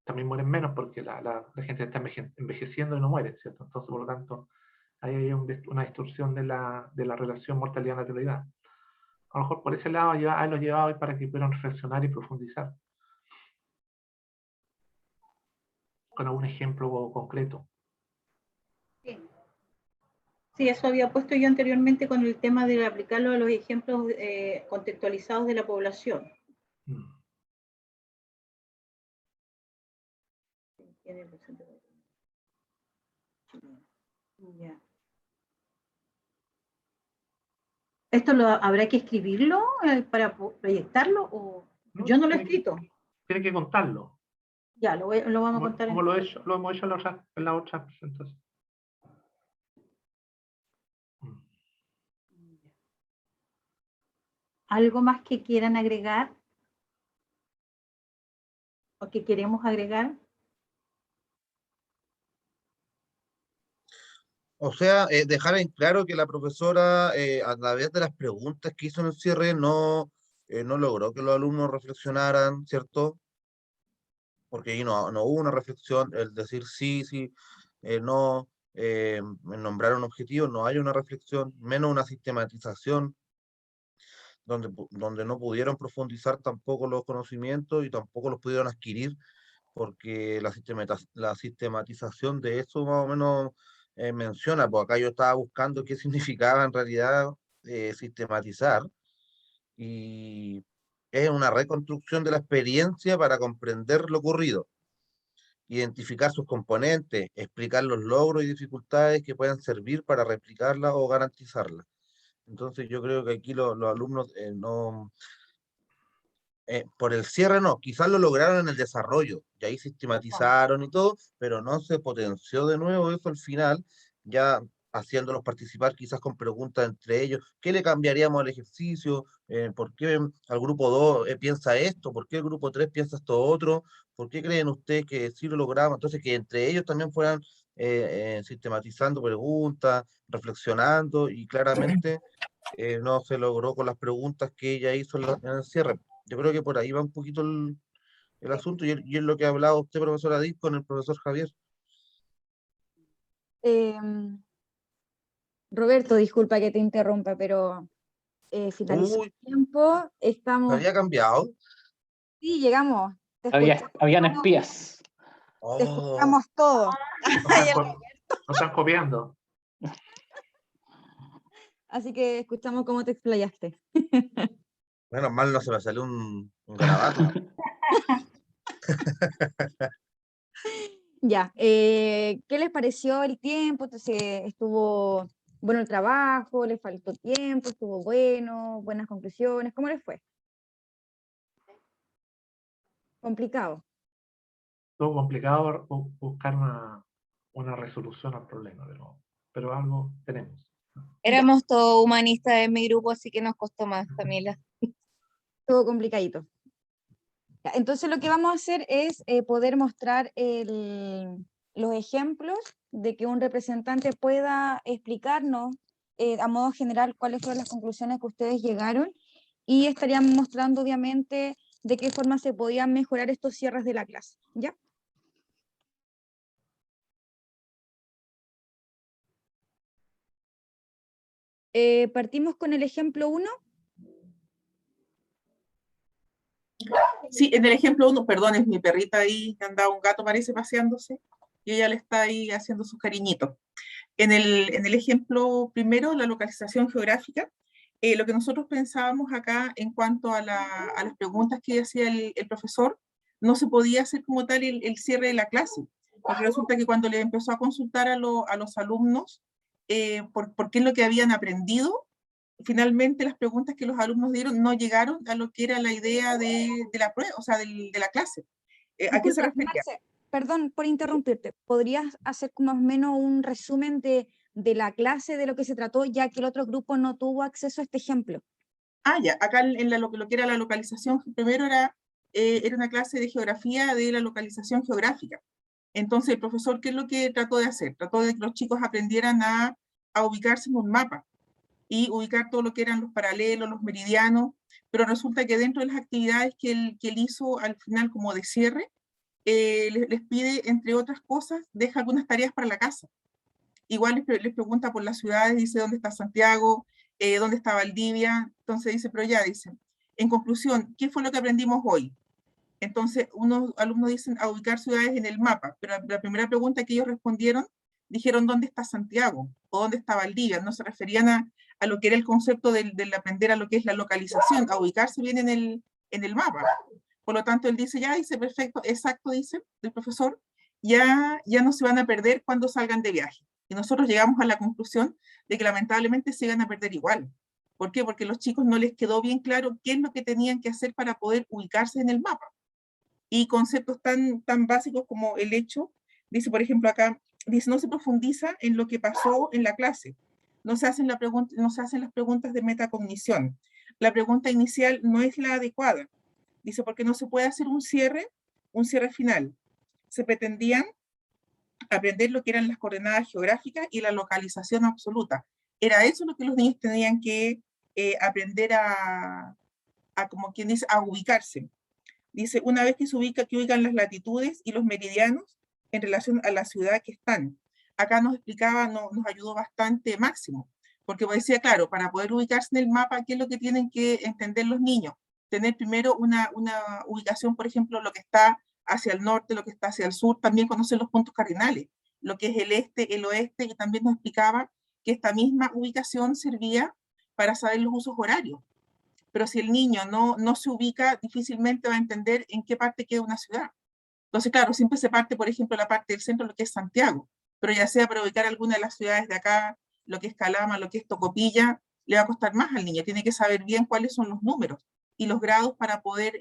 también mueren menos porque la gente está envejeciendo y no muere, ¿cierto? Entonces, por lo tanto, ahí hay una distorsión de la relación mortalidad-natalidad. A lo mejor por ese lado ahí lo llevaba hoy para que pudieran reflexionar y profundizar con algún ejemplo concreto. Sí. Sí, eso había puesto yo anteriormente con el tema de aplicarlo a los ejemplos contextualizados de la población. Ya. ¿Esto habrá que escribirlo para proyectarlo? O... No, yo no lo he escrito. Tiene que contarlo. Ya, lo vamos a contar. Como lo hemos hecho en la otra presentación. ¿Algo más que quieran agregar? ¿O que queremos agregar? O sea, dejar en claro que la profesora, a través de las preguntas que hizo en el cierre, no logró que los alumnos reflexionaran, ¿cierto? Porque ahí no hubo una reflexión, el decir sí, sí, no, nombrar un objetivo, no hay una reflexión, menos una sistematización, donde no pudieron profundizar tampoco los conocimientos y tampoco los pudieron adquirir, porque la sistematización de eso más o menos menciona, pues acá yo estaba buscando qué significaba en realidad sistematizar, y es una reconstrucción de la experiencia para comprender lo ocurrido, identificar sus componentes, explicar los logros y dificultades que puedan servir para replicarla o garantizarla. Entonces yo creo que aquí los alumnos no, por el cierre no, quizás lo lograron en el desarrollo, y ahí sistematizaron y todo, pero no se potenció de nuevo eso al final, ya haciéndolos participar quizás con preguntas entre ellos, ¿qué le cambiaríamos al ejercicio? ¿Por qué al grupo 2 piensa esto? ¿Por qué el grupo 3 piensa esto otro? ¿Por qué creen ustedes que sí lo logramos? Entonces que entre ellos también fueran sistematizando preguntas, reflexionando, y claramente no se logró con las preguntas que ella hizo en el cierre. Yo creo que por ahí va un poquito el asunto, y es lo que ha hablado usted, profesora Diz, con el profesor Javier. Roberto, disculpa que te interrumpa, pero finalizó Uy, el tiempo, ¿se estamos, había cambiado? sí, llegamos, te Habían espías. Oh, escuchamos todo. No están copiando. Así que escuchamos cómo te explayaste. menos mal no se me salió un garabato. Ya, ¿qué les pareció el tiempo? Entonces, ¿estuvo bueno el trabajo? ¿Les faltó tiempo? ¿Estuvo bueno? ¿Buenas conclusiones? ¿Cómo les fue? Complicado. Todo complicado buscar una resolución al problema, pero algo tenemos. Éramos todos humanistas en mi grupo, así que nos costó más, Camila. Estuvo complicadito. Ya, entonces lo que vamos a hacer es poder mostrar los ejemplos de que un representante pueda explicarnos a modo general cuáles fueron las conclusiones que ustedes llegaron y estaríamos mostrando obviamente de qué forma se podían mejorar estos cierres de la clase, ¿ya? Partimos con el ejemplo 1. Sí, en el ejemplo 1, perdón, es mi perrita ahí, que anda un gato parece paseándose, y ella le está ahí haciendo sus cariñitos. En el ejemplo primero, la localización geográfica, lo que nosotros pensábamos acá en cuanto a las preguntas que hacía el profesor, no se podía hacer como tal el cierre de la clase, porque resulta que cuando le empezó a consultar a los alumnos por qué es lo que habían aprendido, finalmente las preguntas que los alumnos dieron no llegaron a lo que era la idea de la prueba, o sea, de la clase. ¿A qué se Disculpa, refería? Marce, perdón por interrumpirte. ¿Podrías hacer más o menos un resumen de la clase, de lo que se trató, ya que el otro grupo no tuvo acceso a este ejemplo? Ah, ya, acá lo que era la localización, primero era una clase de geografía de la localización geográfica. Entonces, el profesor, ¿qué es lo que trató de hacer? Trató de que los chicos aprendieran a ubicarse en un mapa y ubicar todo lo que eran los paralelos, los meridianos, pero resulta que dentro de las actividades que él hizo al final como de cierre, les pide, entre otras cosas, deja algunas tareas para la casa. Igual les pregunta por las ciudades, dice dónde está Santiago, dónde está Valdivia, entonces dice, pero ya, dice, en conclusión, ¿qué fue lo que aprendimos hoy? Entonces, unos alumnos dicen a ubicar ciudades en el mapa, pero la primera pregunta que ellos respondieron, dijeron dónde está Santiago o dónde está Valdivia, no se referían a lo que era el concepto del aprender a lo que es la localización, a ubicarse bien en el mapa. Por lo tanto, él dice, ya, dice, perfecto, exacto, dice el profesor, ya no se van a perder cuando salgan de viaje. Y nosotros llegamos a la conclusión de que lamentablemente se van a perder igual. ¿Por qué? Porque a los chicos no les quedó bien claro qué es lo que tenían que hacer para poder ubicarse en el mapa. Y conceptos tan básicos como el hecho, dice, por ejemplo, acá, dice, no se profundiza en lo que pasó en la clase. No se hacen las preguntas de metacognición. La pregunta inicial no es la adecuada. Dice, porque no se puede hacer un cierre final. Se pretendían aprender lo que eran las coordenadas geográficas y la localización absoluta. Era eso lo que los niños tenían que aprender como quien dice, a ubicarse. Dice, una vez que que ubican las latitudes y los meridianos en relación a la ciudad que están. Acá nos explicaba, nos ayudó bastante Máximo, porque decía, claro, para poder ubicarse en el mapa, ¿qué es lo que tienen que entender los niños? Tener primero una ubicación, por ejemplo, lo que está hacia el norte, lo que está hacia el sur, también conocer los puntos cardinales, lo que es el este, el oeste, y también nos explicaba que esta misma ubicación servía para saber los usos horarios. Pero si el niño no se ubica, difícilmente va a entender en qué parte queda una ciudad. Entonces, claro, siempre se parte, por ejemplo, la parte del centro, lo que es Santiago, pero ya sea para ubicar alguna de las ciudades de acá, lo que es Calama, lo que es Tocopilla, le va a costar más al niño, tiene que saber bien cuáles son los números y los grados para poder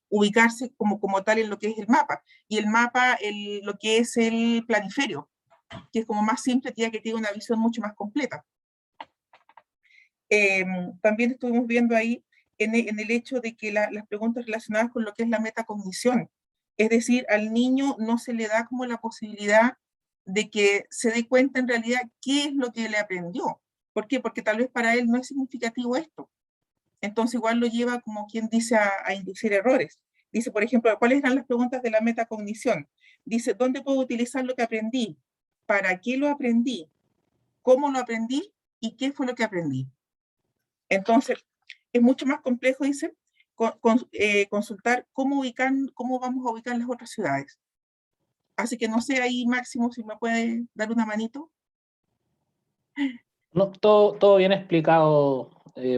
ubicarse como tal en lo que es el mapa. Y el mapa, lo que es el planiferio, que es como más simple, que tiene una visión mucho más completa. También estuvimos viendo ahí en el hecho de que las preguntas relacionadas con lo que es la metacognición, es decir, al niño no se le da como la posibilidad de que se dé cuenta en realidad qué es lo que le aprendió. ¿Por qué? Porque tal vez para él no es significativo esto. Entonces igual lo lleva, como quien dice, a inducir errores. Dice, por ejemplo, ¿cuáles eran las preguntas de la metacognición? Dice, ¿dónde puedo utilizar lo que aprendí? ¿Para qué lo aprendí? ¿Cómo lo aprendí? ¿Y qué fue lo que aprendí? Entonces, es mucho más complejo, dice, consultar cómo vamos a ubicar las otras ciudades. Así que no sé ahí, Máximo, si me puede dar una manito. No, todo bien explicado,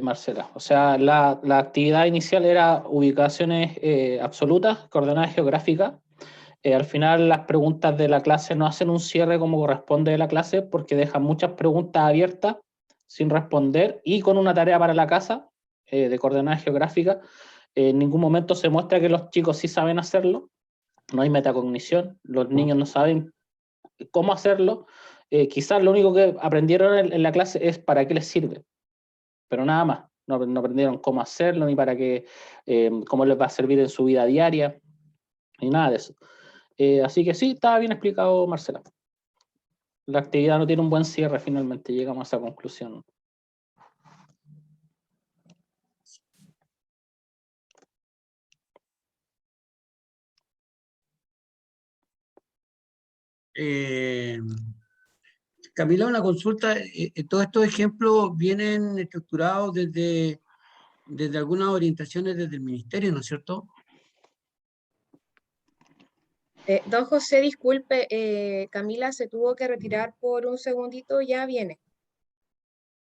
Marcela. O sea, la actividad inicial era ubicaciones absolutas, coordenadas geográficas. Al final las preguntas de la clase no hacen un cierre como corresponde de la clase porque dejan muchas preguntas abiertas sin responder y con una tarea para la casa de coordenadas geográficas. En ningún momento se muestra que los chicos sí saben hacerlo, no hay metacognición, los niños no saben cómo hacerlo. Quizás lo único que aprendieron en la clase es para qué les sirve, pero nada más. No aprendieron cómo hacerlo, ni para qué, cómo les va a servir en su vida diaria, ni nada de eso. Así que sí, estaba bien explicado, Marcela. La actividad no tiene un buen cierre, finalmente llegamos a esa conclusión. Camila, una consulta. Todos estos ejemplos vienen estructurados desde algunas orientaciones desde el ministerio, ¿no es cierto? Don José, disculpe, Camila se tuvo que retirar por un segundito, ya viene.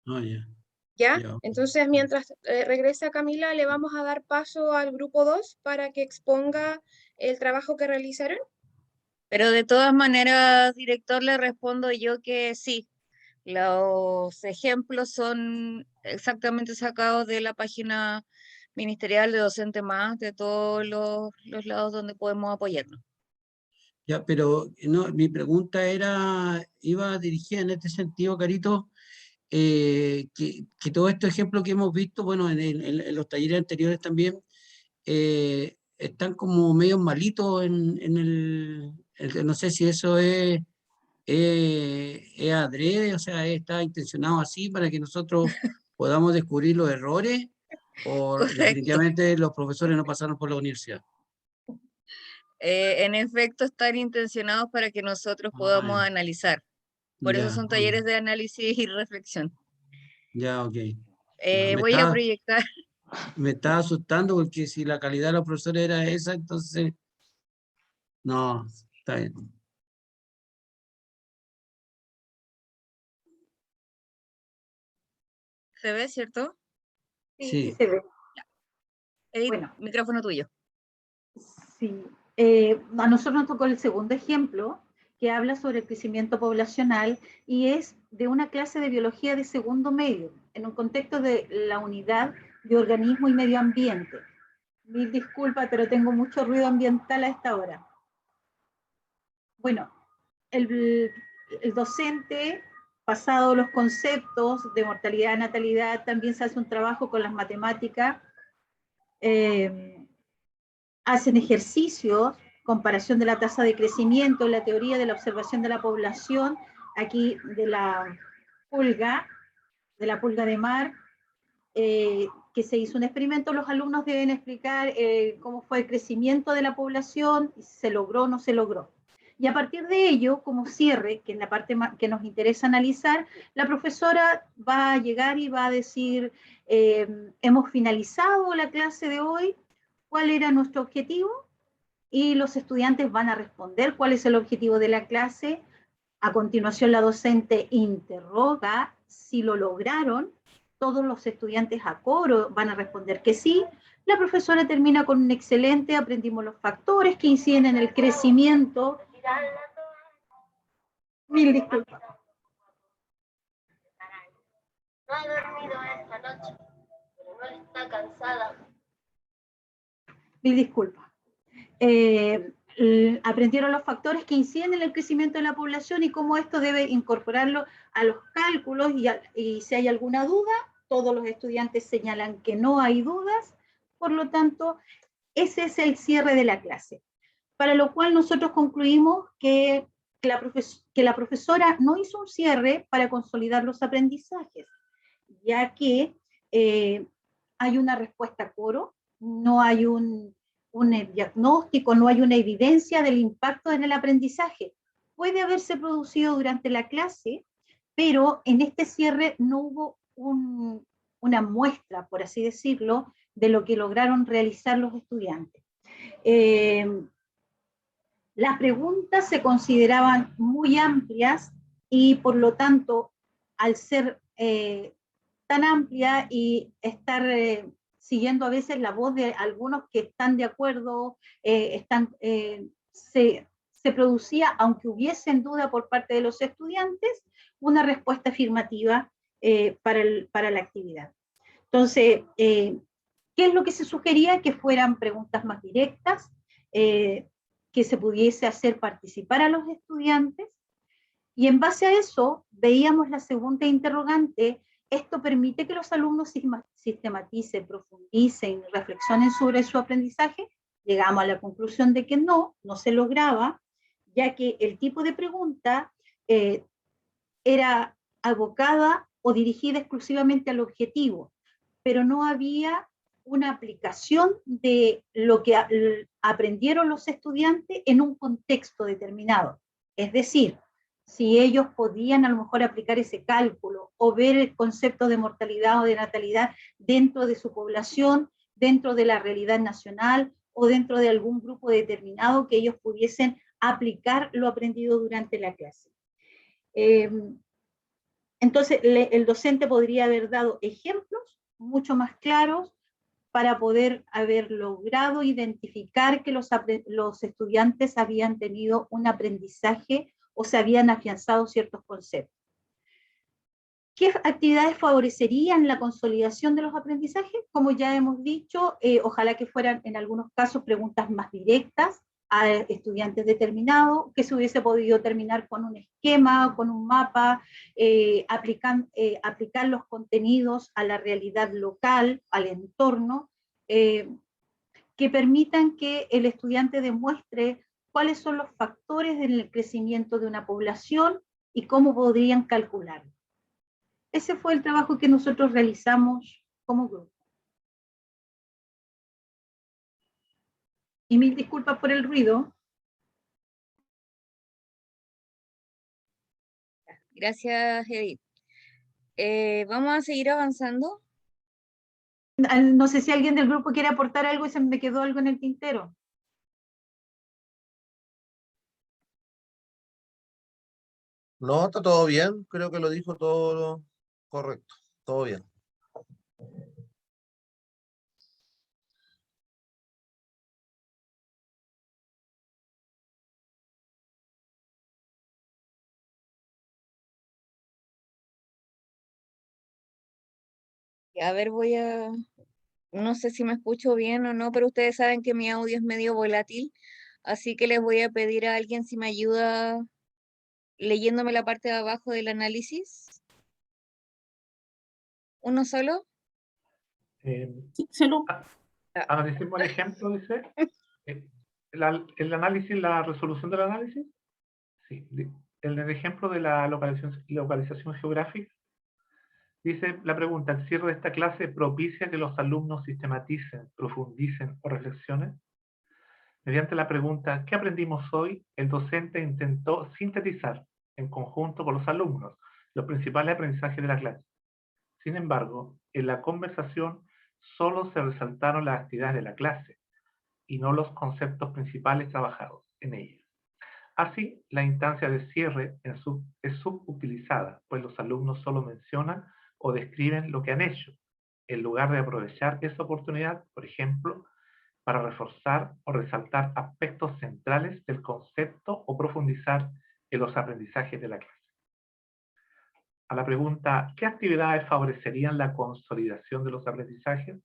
Ah, ya. ¿Ya? Ya. Entonces, mientras regresa Camila, le vamos a dar paso al grupo 2 para que exponga el trabajo que realizaron. Pero de todas maneras, director, le respondo yo que sí. Los ejemplos son exactamente sacados de la página ministerial de Docente Más, de todos los lados donde podemos apoyarnos. Ya, pero no, mi pregunta iba dirigida en este sentido, Carito, que todos estos ejemplos que hemos visto, bueno, en los talleres anteriores también, están como medio malitos no sé si eso es adrede, o sea, está intencionado así para que nosotros podamos descubrir los errores, o Correcto. definitivamente los profesores no pasaron por la universidad. En efecto, están intencionados para que nosotros podamos ya. analizar. Por eso Ya, son talleres de análisis y reflexión. ya, ok. Ya, Voy a proyectar. me estaba asustando porque si la calidad de los profesores era esa, entonces, no, está bien. ¿Se ve, cierto? Sí. Se ve. Edith, Bueno. micrófono tuyo. Sí. A nosotros nos tocó el segundo ejemplo, que habla sobre el crecimiento poblacional y es de una clase de biología de segundo medio, en un contexto de la unidad de organismo y medio ambiente. Mil disculpas, pero tengo mucho ruido ambiental a esta hora. Bueno, el docente, pasado los conceptos de mortalidad, natalidad, también se hace un trabajo con las matemáticas, hacen ejercicios, comparación de la tasa de crecimiento, la teoría de la observación de la población, aquí de la pulga de mar, que se hizo un experimento, los alumnos deben explicar cómo fue el crecimiento de la población, si se logró o no se logró. Y a partir de ello, como cierre, que es la parte que nos interesa analizar, la profesora va a llegar y va a decir, hemos finalizado la clase de hoy, ¿cuál era nuestro objetivo? Y los estudiantes van a responder cuál es el objetivo de la clase. A continuación, la docente interroga si lo lograron. Todos los estudiantes a coro van a responder que sí. La profesora termina con un excelente, aprendimos los factores que inciden en el crecimiento. Mil disculpas. No he dormido esta noche, pero no está cansada. Mil disculpas. Aprendieron los factores que inciden en el crecimiento de la población y cómo esto debe incorporarlo a los cálculos y si hay alguna duda, todos los estudiantes señalan que no hay dudas, por lo tanto, ese es el cierre de la clase. Para lo cual nosotros concluimos que la profesora no hizo un cierre para consolidar los aprendizajes, ya que hay una respuesta a coro, no hay un diagnóstico, no hay una evidencia del impacto en el aprendizaje. Puede haberse producido durante la clase, pero en este cierre no hubo una muestra, por así decirlo, de lo que lograron realizar los estudiantes. Las preguntas se consideraban muy amplias y por lo tanto, al ser tan amplia y estar siguiendo a veces la voz de algunos que están de acuerdo, se producía, aunque hubiese en duda por parte de los estudiantes, una respuesta afirmativa para la actividad. Entonces, ¿qué es lo que se sugería? Que fueran preguntas más directas, que se pudiese hacer participar a los estudiantes, y en base a eso veíamos la segunda interrogante: ¿esto permite que los alumnos sistematicen, profundicen, reflexionen sobre su aprendizaje? Llegamos a la conclusión de que no se lograba, ya que el tipo de pregunta era abocada o dirigida exclusivamente al objetivo, pero no había una aplicación de lo que aprendieron los estudiantes en un contexto determinado. Es decir, si ellos podían a lo mejor aplicar ese cálculo o ver el concepto de mortalidad o de natalidad dentro de su población, dentro de la realidad nacional o dentro de algún grupo determinado, que ellos pudiesen aplicar lo aprendido durante la clase. Entonces, el docente podría haber dado ejemplos mucho más claros para poder haber logrado identificar que los estudiantes habían tenido un aprendizaje o se habían afianzado ciertos conceptos. ¿Qué actividades favorecerían la consolidación de los aprendizajes? Como ya hemos dicho, ojalá que fueran en algunos casos preguntas más directas a estudiantes determinados, que se hubiese podido terminar con un esquema, con un mapa, aplicar los contenidos a la realidad local, al entorno, que permitan que el estudiante demuestre cuáles son los factores del crecimiento de una población y cómo podrían calcularlo. Ese fue el trabajo que nosotros realizamos como grupo. Y mil disculpas por el ruido. Gracias, Edith. Vamos a seguir avanzando. No sé si alguien del grupo quiere aportar algo y se me quedó algo en el tintero. No, está todo bien, creo que lo dijo todo correcto, todo bien. A ver, no sé si me escucho bien o no, pero ustedes saben que mi audio es medio volátil, así que les voy a pedir a alguien si me ayuda leyéndome la parte de abajo del análisis. ¿Uno solo? Sí, solo. Analicemos el ejemplo, dice. El análisis, la resolución del análisis. Sí. El ejemplo de la localización geográfica. Dice la pregunta: ¿el cierre de esta clase propicia que los alumnos sistematicen, profundicen o reflexionen? Mediante la pregunta ¿qué aprendimos hoy?, el docente intentó sintetizar, en conjunto con los alumnos, los principales aprendizajes de la clase. Sin embargo, en la conversación solo se resaltaron las actividades de la clase y no los conceptos principales trabajados en ella. Así, la instancia de cierre es subutilizada, pues los alumnos solo mencionan o describen lo que han hecho, en lugar de aprovechar esa oportunidad, por ejemplo, para reforzar o resaltar aspectos centrales del concepto o profundizar en los aprendizajes de la clase. A la pregunta ¿qué actividades favorecerían la consolidación de los aprendizajes?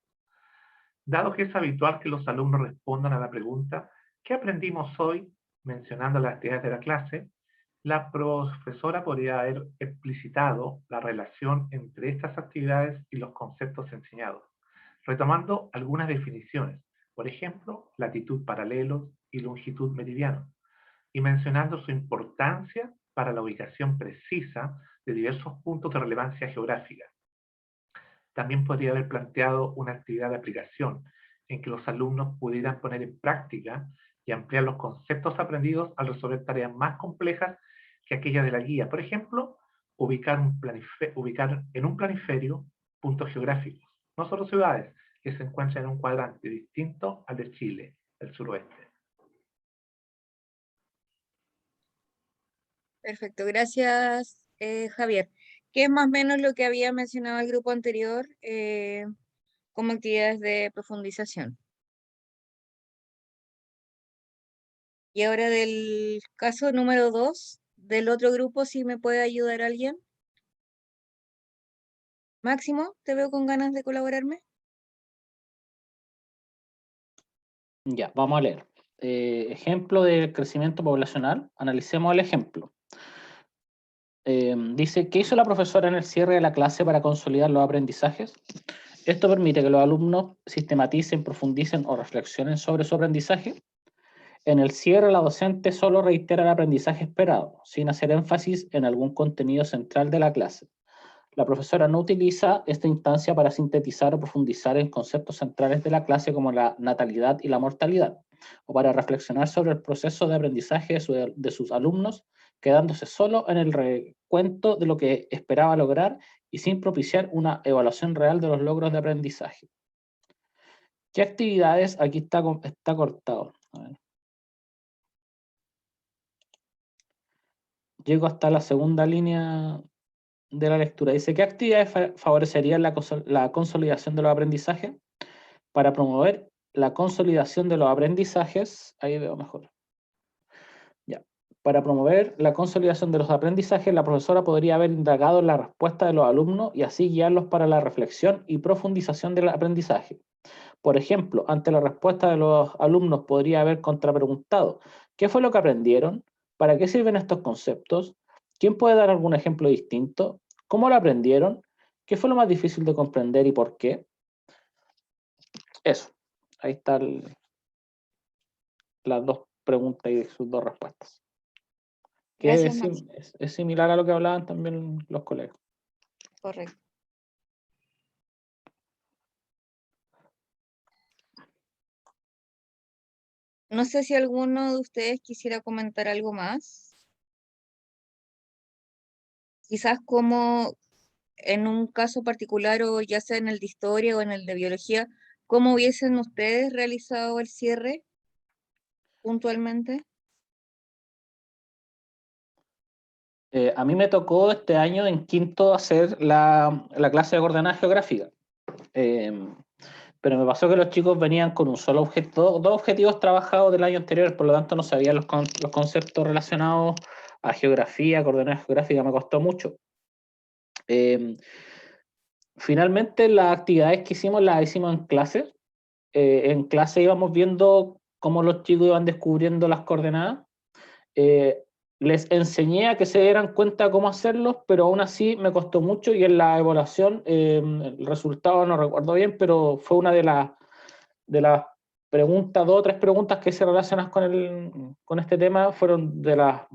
Dado que es habitual que los alumnos respondan a la pregunta ¿qué aprendimos hoy?, mencionando las actividades de la clase, la profesora podría haber explicitado la relación entre estas actividades y los conceptos enseñados, retomando algunas definiciones, por ejemplo, latitud paralelo y longitud meridiano, y mencionando su importancia para la ubicación precisa de diversos puntos de relevancia geográfica. También podría haber planteado una actividad de aplicación en que los alumnos pudieran poner en práctica y ampliar los conceptos aprendidos al resolver tareas más complejas que aquellas de la guía. Por ejemplo, ubicar en un planiferio puntos geográficos, no solo ciudades, que se encuentran en un cuadrante distinto al de Chile, el suroeste. Perfecto, gracias, Javier. que es más o menos lo que había mencionado el grupo anterior como actividades de profundización. Y ahora del caso número 2, del otro grupo, si me puede ayudar alguien. Máximo, te veo con ganas de colaborarme. Ya, vamos a leer. Ejemplo de crecimiento poblacional. Analicemos el ejemplo. Dice, ¿qué hizo la profesora en el cierre de la clase para consolidar los aprendizajes? Esto permite que los alumnos sistematicen, profundicen o reflexionen sobre su aprendizaje. En el cierre, la docente solo reitera el aprendizaje esperado, sin hacer énfasis en algún contenido central de la clase. La profesora no utiliza esta instancia para sintetizar o profundizar en conceptos centrales de la clase como la natalidad y la mortalidad, o para reflexionar sobre el proceso de aprendizaje de sus alumnos, quedándose solo en el recuento de lo que esperaba lograr y sin propiciar una evaluación real de los logros de aprendizaje. ¿Qué actividades? Aquí está cortado. A ver. Llego hasta la segunda línea de la lectura. Dice, ¿qué actividades favorecerían la consolidación de los aprendizajes? Para promover la consolidación de los aprendizajes, ahí veo mejor. Ya. Para promover la consolidación de los aprendizajes, la profesora podría haber indagado en la respuesta de los alumnos y así guiarlos para la reflexión y profundización del aprendizaje. Por ejemplo, ante la respuesta de los alumnos podría haber contrapreguntado, ¿qué fue lo que aprendieron? ¿Para qué sirven estos conceptos? ¿Quién puede dar algún ejemplo distinto? ¿Cómo lo aprendieron? ¿Qué fue lo más difícil de comprender y por qué? Eso. Ahí están las dos preguntas y sus dos respuestas. Que Gracias, Máximo. es similar a lo que hablaban también los colegas. Correcto. No sé si alguno de ustedes quisiera comentar algo más. Quizás como en un caso particular o ya sea en el de historia o en el de biología, ¿cómo hubiesen ustedes realizado el cierre puntualmente? A mí me tocó este año en quinto hacer la clase de coordenada geográfica. Pero me pasó que los chicos venían con un solo objeto, dos objetivos trabajados del año anterior, por lo tanto no sabían los conceptos relacionados a geografía, coordenada geográfica, me costó mucho. Finalmente las actividades que hicimos las hicimos en clase. En clase íbamos viendo cómo los chicos iban descubriendo las coordenadas. Les enseñé a que se dieran cuenta cómo hacerlos, pero aún así me costó mucho y en la evaluación el resultado no recuerdo bien, pero fue una de las preguntas, 2 o 3 preguntas que se relacionan con este tema, fueron de las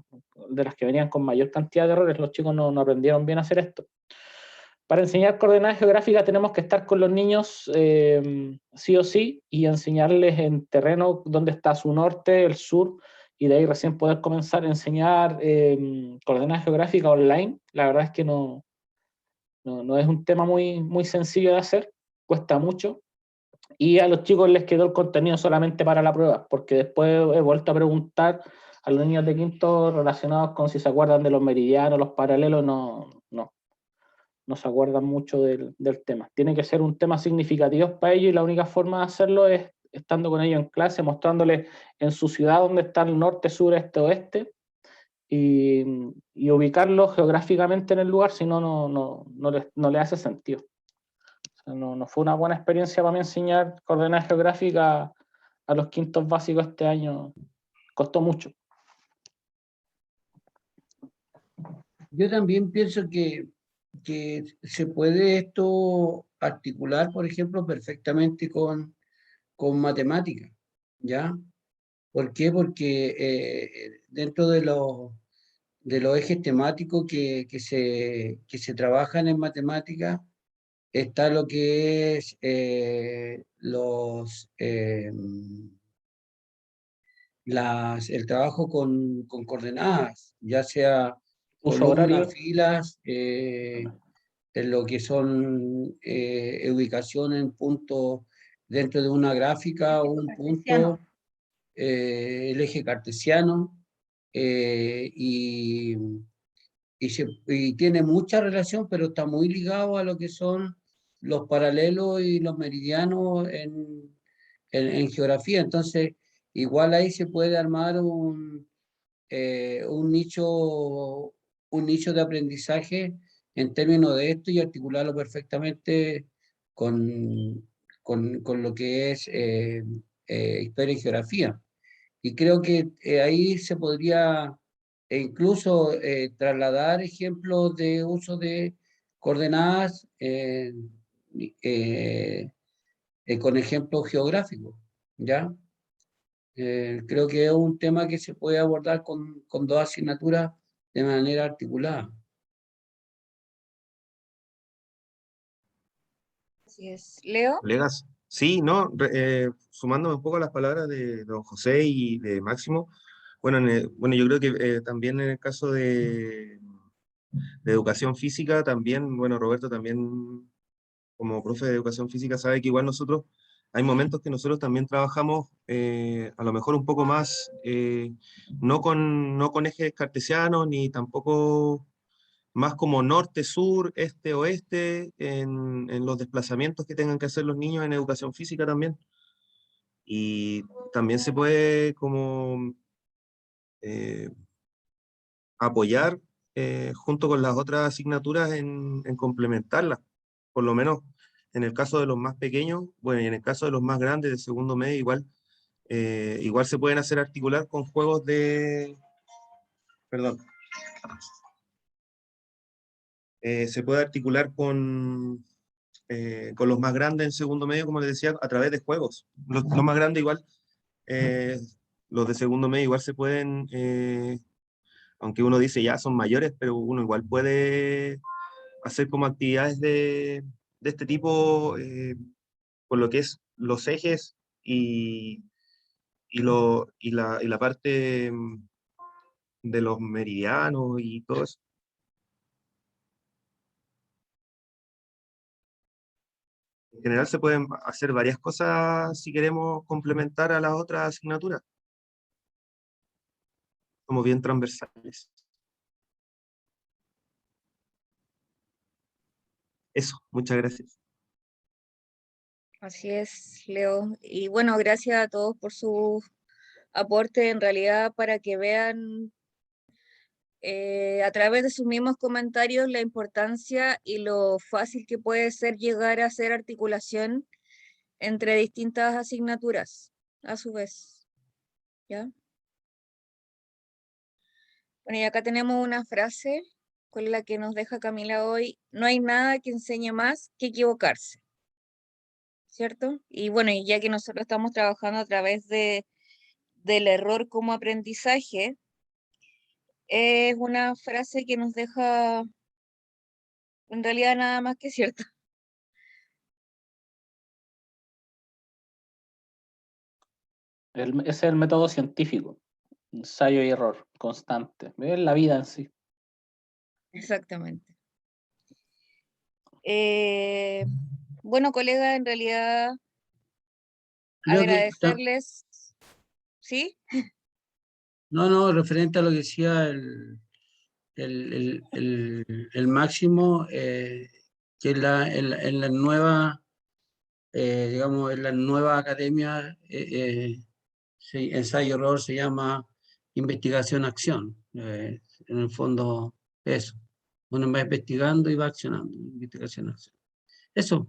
que venían con mayor cantidad de errores. Los chicos no aprendieron bien a hacer esto. Para enseñar coordenadas geográficas tenemos que estar con los niños sí o sí y enseñarles en terreno dónde está su norte, el sur, y de ahí recién poder comenzar a enseñar coordenadas geográficas online. La verdad es que no es un tema muy sencillo de hacer, cuesta mucho. Y a los chicos les quedó el contenido solamente para la prueba, porque después he vuelto a preguntar a los niños de quinto relacionados con si se acuerdan de los meridianos, los paralelos, no se acuerdan mucho del tema. Tiene que ser un tema significativo para ellos y la única forma de hacerlo es estando con ellos en clase, mostrándoles en su ciudad dónde está el norte, sur, este, oeste, y ubicarlos geográficamente en el lugar, si no, no le hace sentido. O sea, no fue una buena experiencia para mí enseñar coordenadas geográficas a los quintos básicos este año. Costó mucho. Yo también pienso que se puede esto articular, por ejemplo, perfectamente con matemáticas, ¿ya? ¿Por qué? Porque dentro de los ejes temáticos que se trabajan en matemáticas está lo que es el trabajo con coordenadas, ya sea Uso horario. columnas, filas, en lo que son ubicación en puntos dentro de una gráfica o un punto, el eje cartesiano, y y tiene mucha relación, pero está muy ligado a lo que son los paralelos y los meridianos en geografía. Entonces, igual ahí se puede armar un nicho de aprendizaje en términos de esto y articularlo perfectamente con lo que es historia y geografía. Y creo que ahí se podría incluso trasladar ejemplos de uso de coordenadas con ejemplos geográficos, ¿ya? Creo que es un tema que se puede abordar con dos asignaturas de manera articulada. Así es. Leo. Colegas, sí, no, sumándome un poco a las palabras de don José y de Máximo, bueno, bueno, yo creo que también en el caso de educación física, también, bueno, Roberto también como profe de educación física sabe que igual nosotros, hay momentos que nosotros también trabajamos a lo mejor un poco más, no con ejes cartesianos, ni tampoco más como norte, sur, este, oeste, en los desplazamientos que tengan que hacer los niños en educación física también. Y también se puede como eh, apoyar junto con las otras asignaturas en complementarlas, por lo menos en el caso de los más pequeños, bueno, y en el caso de los más grandes de segundo medio, igual se pueden hacer articular con juegos de, perdón, se puede articular con los más grandes en segundo medio, como les decía, a través de juegos. Los más grandes igual, los de segundo medio igual se pueden, aunque uno dice ya son mayores, pero uno igual puede hacer como actividades de este tipo, por lo que es los ejes y la parte de los meridianos y todo eso. En general se pueden hacer varias cosas si queremos complementar a las otras asignaturas. Como bien transversales. Eso, muchas gracias. Así es, Leo. Y bueno, gracias a todos por su aporte, en realidad, para que vean a través de sus mismos comentarios la importancia y lo fácil que puede ser llegar a hacer articulación entre distintas asignaturas, a su vez. ¿Ya? Bueno, y acá tenemos una frase con la que nos deja Camila hoy: no hay nada que enseñe más que equivocarse. ¿Cierto? Y bueno, y ya que nosotros estamos trabajando a través del error como aprendizaje, es una frase que nos deja en realidad nada más que cierta. Ese es el método científico, ensayo y error constante, es la vida en sí. Exactamente. Bueno, colega, en realidad Creo que agradecerles, ¿sí? no, referente a lo que decía el Máximo, que en la nueva, digamos, en la nueva academia, ensayo-error se llama investigación-acción. En el fondo, eso. Uno va investigando y va accionando. Investigación-acción. Eso.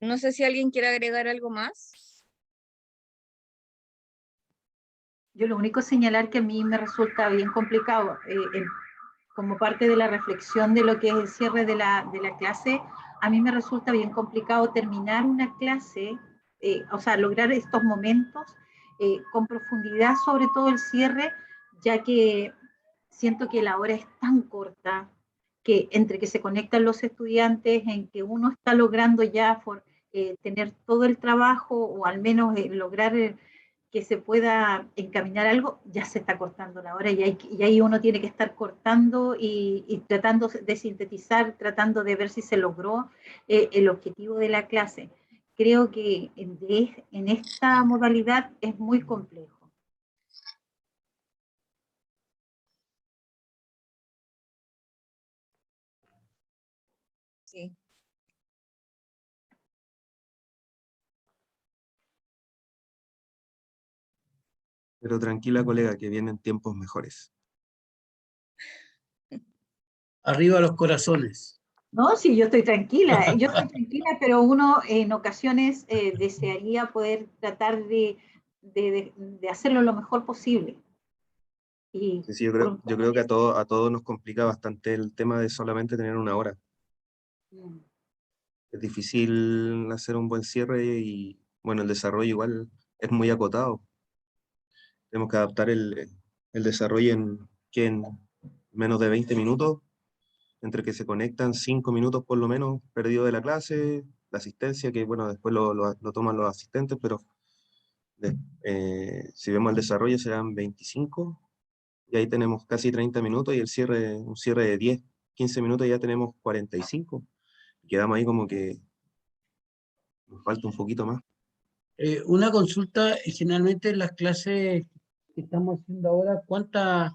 No sé si alguien quiere agregar algo más. Yo lo único es señalar que a mí me resulta bien complicado, como parte de la reflexión de lo que es el cierre de la clase, a mí me resulta bien complicado terminar una clase, o sea, lograr estos momentos con profundidad, sobre todo el cierre, ya que siento que la hora es tan corta, que entre que se conectan los estudiantes, en que uno está logrando ya tener todo el trabajo, o al menos lograr que se pueda encaminar algo, ya se está cortando la hora y ahí uno tiene que estar cortando y tratando de sintetizar, tratando de ver si se logró el objetivo de la clase. Creo que en esta modalidad es muy complejo. Sí. Pero tranquila, colega, que vienen tiempos mejores. Arriba los corazones. No, sí, yo estoy tranquila, pero uno en ocasiones desearía poder tratar de hacerlo lo mejor posible. Y Sí, sí, por un yo tema creo que a todos nos complica bastante el tema de solamente tener una hora. Es difícil hacer un buen cierre y, bueno, el desarrollo igual es muy acotado. Tenemos que adaptar el desarrollo en menos de 20 minutos, entre que se conectan 5 minutos por lo menos perdido de la clase, la asistencia, que bueno, después lo toman los asistentes, pero si vemos el desarrollo serán 25, y ahí tenemos casi 30 minutos, y un cierre de 10, 15 minutos ya tenemos 45. Quedamos ahí como que nos falta un poquito más. Una consulta, generalmente en las clases que estamos haciendo ahora, ¿cuántas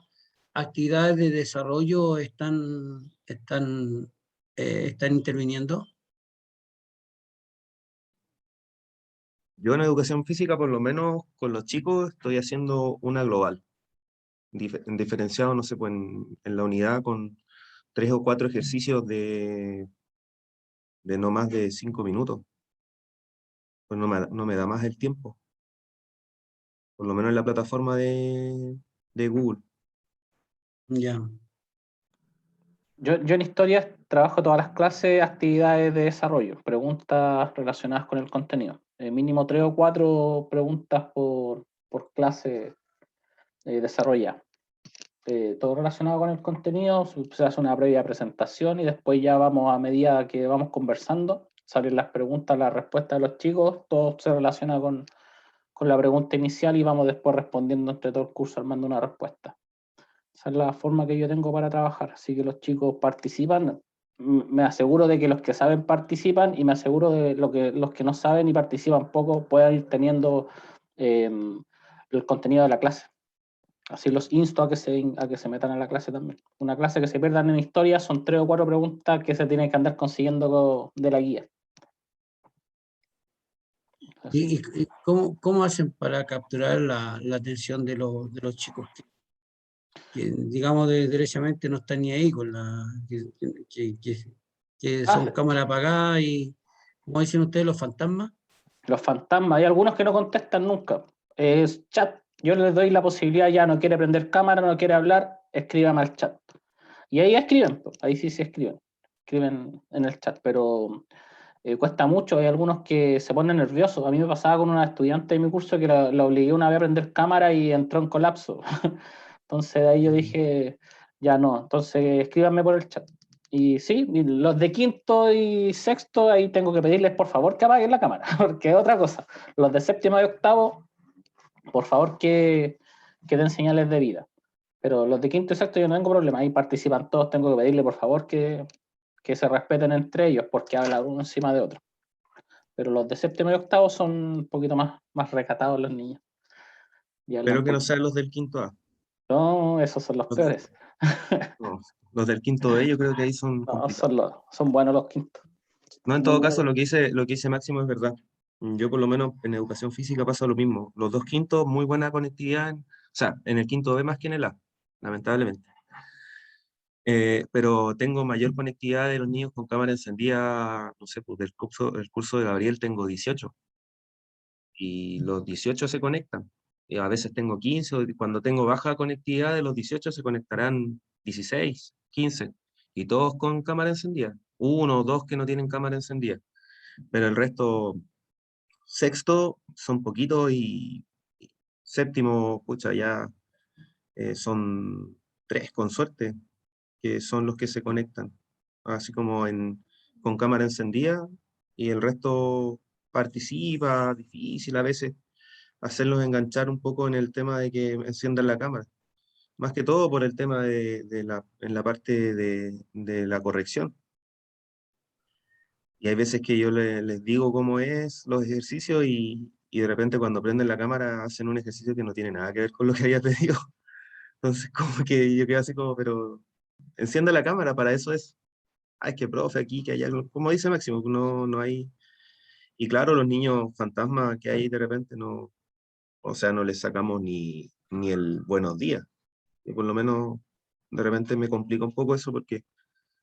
actividades de desarrollo están interviniendo? Yo en educación física, por lo menos con los chicos, estoy haciendo una global. Diferenciado, no sé, pues en la unidad con 3 o 4 ejercicios de no más de 5 minutos. Pues no me da más el tiempo. Por lo menos en la plataforma de Google. Ya. Yo en historia trabajo todas las clases, actividades de desarrollo, preguntas relacionadas con el contenido. Mínimo 3 o 4 preguntas por clase desarrollada. Todo relacionado con el contenido, se hace una previa presentación y después ya vamos, a medida que vamos conversando, salen las preguntas, las respuestas de los chicos, todo se relaciona con la pregunta inicial y vamos después respondiendo entre todo el curso armando una respuesta. Esa es la forma que yo tengo para trabajar, así que los chicos participan, me aseguro de que los que saben participan y me aseguro de los que no saben y participan poco puedan ir teniendo el contenido de la clase. Así los insto a que se metan a la clase también. Una clase que se pierdan en historia son 3 o 4 preguntas que se tienen que andar consiguiendo de la guía. ¿Y cómo hacen para capturar la atención de los chicos que, digamos, derechamente no están ni ahí con que son cámara apagada y, como dicen ustedes, los fantasmas? Los fantasmas, hay algunos que no contestan nunca. Es chat. Yo les doy la posibilidad, ya no quiere prender cámara, no quiere hablar, escríbame al chat. Y ahí escriben, ahí sí se escriben. Escriben en el chat, pero cuesta mucho. Hay algunos que se ponen nerviosos. A mí me pasaba con una estudiante de mi curso que la obligué una vez a prender cámara y entró en colapso. Entonces de ahí yo dije, ya no, entonces escríbanme por el chat. Y sí, los de quinto y sexto, ahí tengo que pedirles por favor que apaguen la cámara, porque es otra cosa. Los de séptimo y octavo, por favor que den señales de vida. Pero los de quinto y sexto yo no tengo problema, ahí participan todos, tengo que pedirle por favor que se respeten entre ellos, porque habla uno encima de otro. Pero los de séptimo y octavo son un poquito más recatados los niños. Espero que no sean los del quinto A. No, esos son los peores. No, los del quinto B yo creo que ahí son No, complicados. son buenos los quintos. No, en todo caso, lo que dice Máximo es verdad. Yo por lo menos en educación física pasa lo mismo. Los 2 quintos, muy buena conectividad, o sea, en el quinto B más que en el A, lamentablemente. Pero tengo mayor conectividad de los niños con cámara encendida, no sé, pues el curso de Gabriel tengo 18. Y los 18 se conectan. Y a veces tengo 15, o cuando tengo baja conectividad de los 18 se conectarán 16, 15, y todos con cámara encendida. 1 o 2 que no tienen cámara encendida. Pero el resto, sexto, son poquitos, y séptimo, pucha, ya son 3 con suerte, que son los que se conectan, así como con cámara encendida, y el resto participa, difícil a veces hacerlos enganchar un poco en el tema de que enciendan la cámara. Más que todo por el tema en la parte de la corrección. Y hay veces que yo les digo cómo es los ejercicios y de repente cuando prenden la cámara hacen un ejercicio que no tiene nada que ver con lo que había pedido. Entonces como que yo quedo así como, pero encienda la cámara, para eso es. ay, que profe, aquí, que allá, como dice Máximo, no hay, y claro, los niños fantasmas que hay de repente, no, o sea, no les sacamos ni el buenos días, y por lo menos de repente me complica un poco eso, porque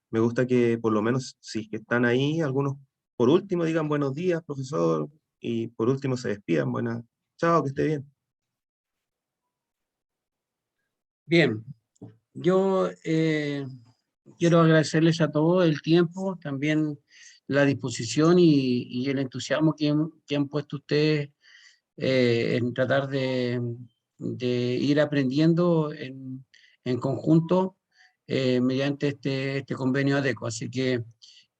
me gusta que por lo menos, si es que están ahí, algunos por último digan buenos días, profesor, y por último se despidan, buenas, chao, que esté bien. Bien, yo quiero agradecerles a todos el tiempo, también la disposición y el entusiasmo que han puesto ustedes en tratar de ir aprendiendo en conjunto mediante este convenio ADECO. Así que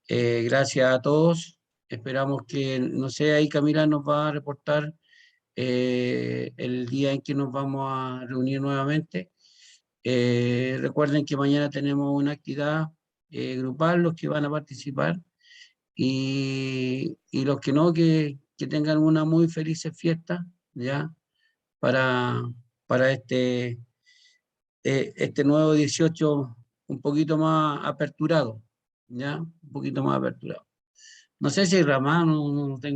gracias a todos. Esperamos que, no sé, ahí Camila nos va a reportar el día en que nos vamos a reunir nuevamente. Recuerden que mañana tenemos una actividad grupal, los que van a participar, y los que no, que tengan una muy feliz fiesta, ¿ya? Para este nuevo 18 un poquito más aperturado, ¿ya? Un poquito más aperturado. No sé si Ramán, no tengo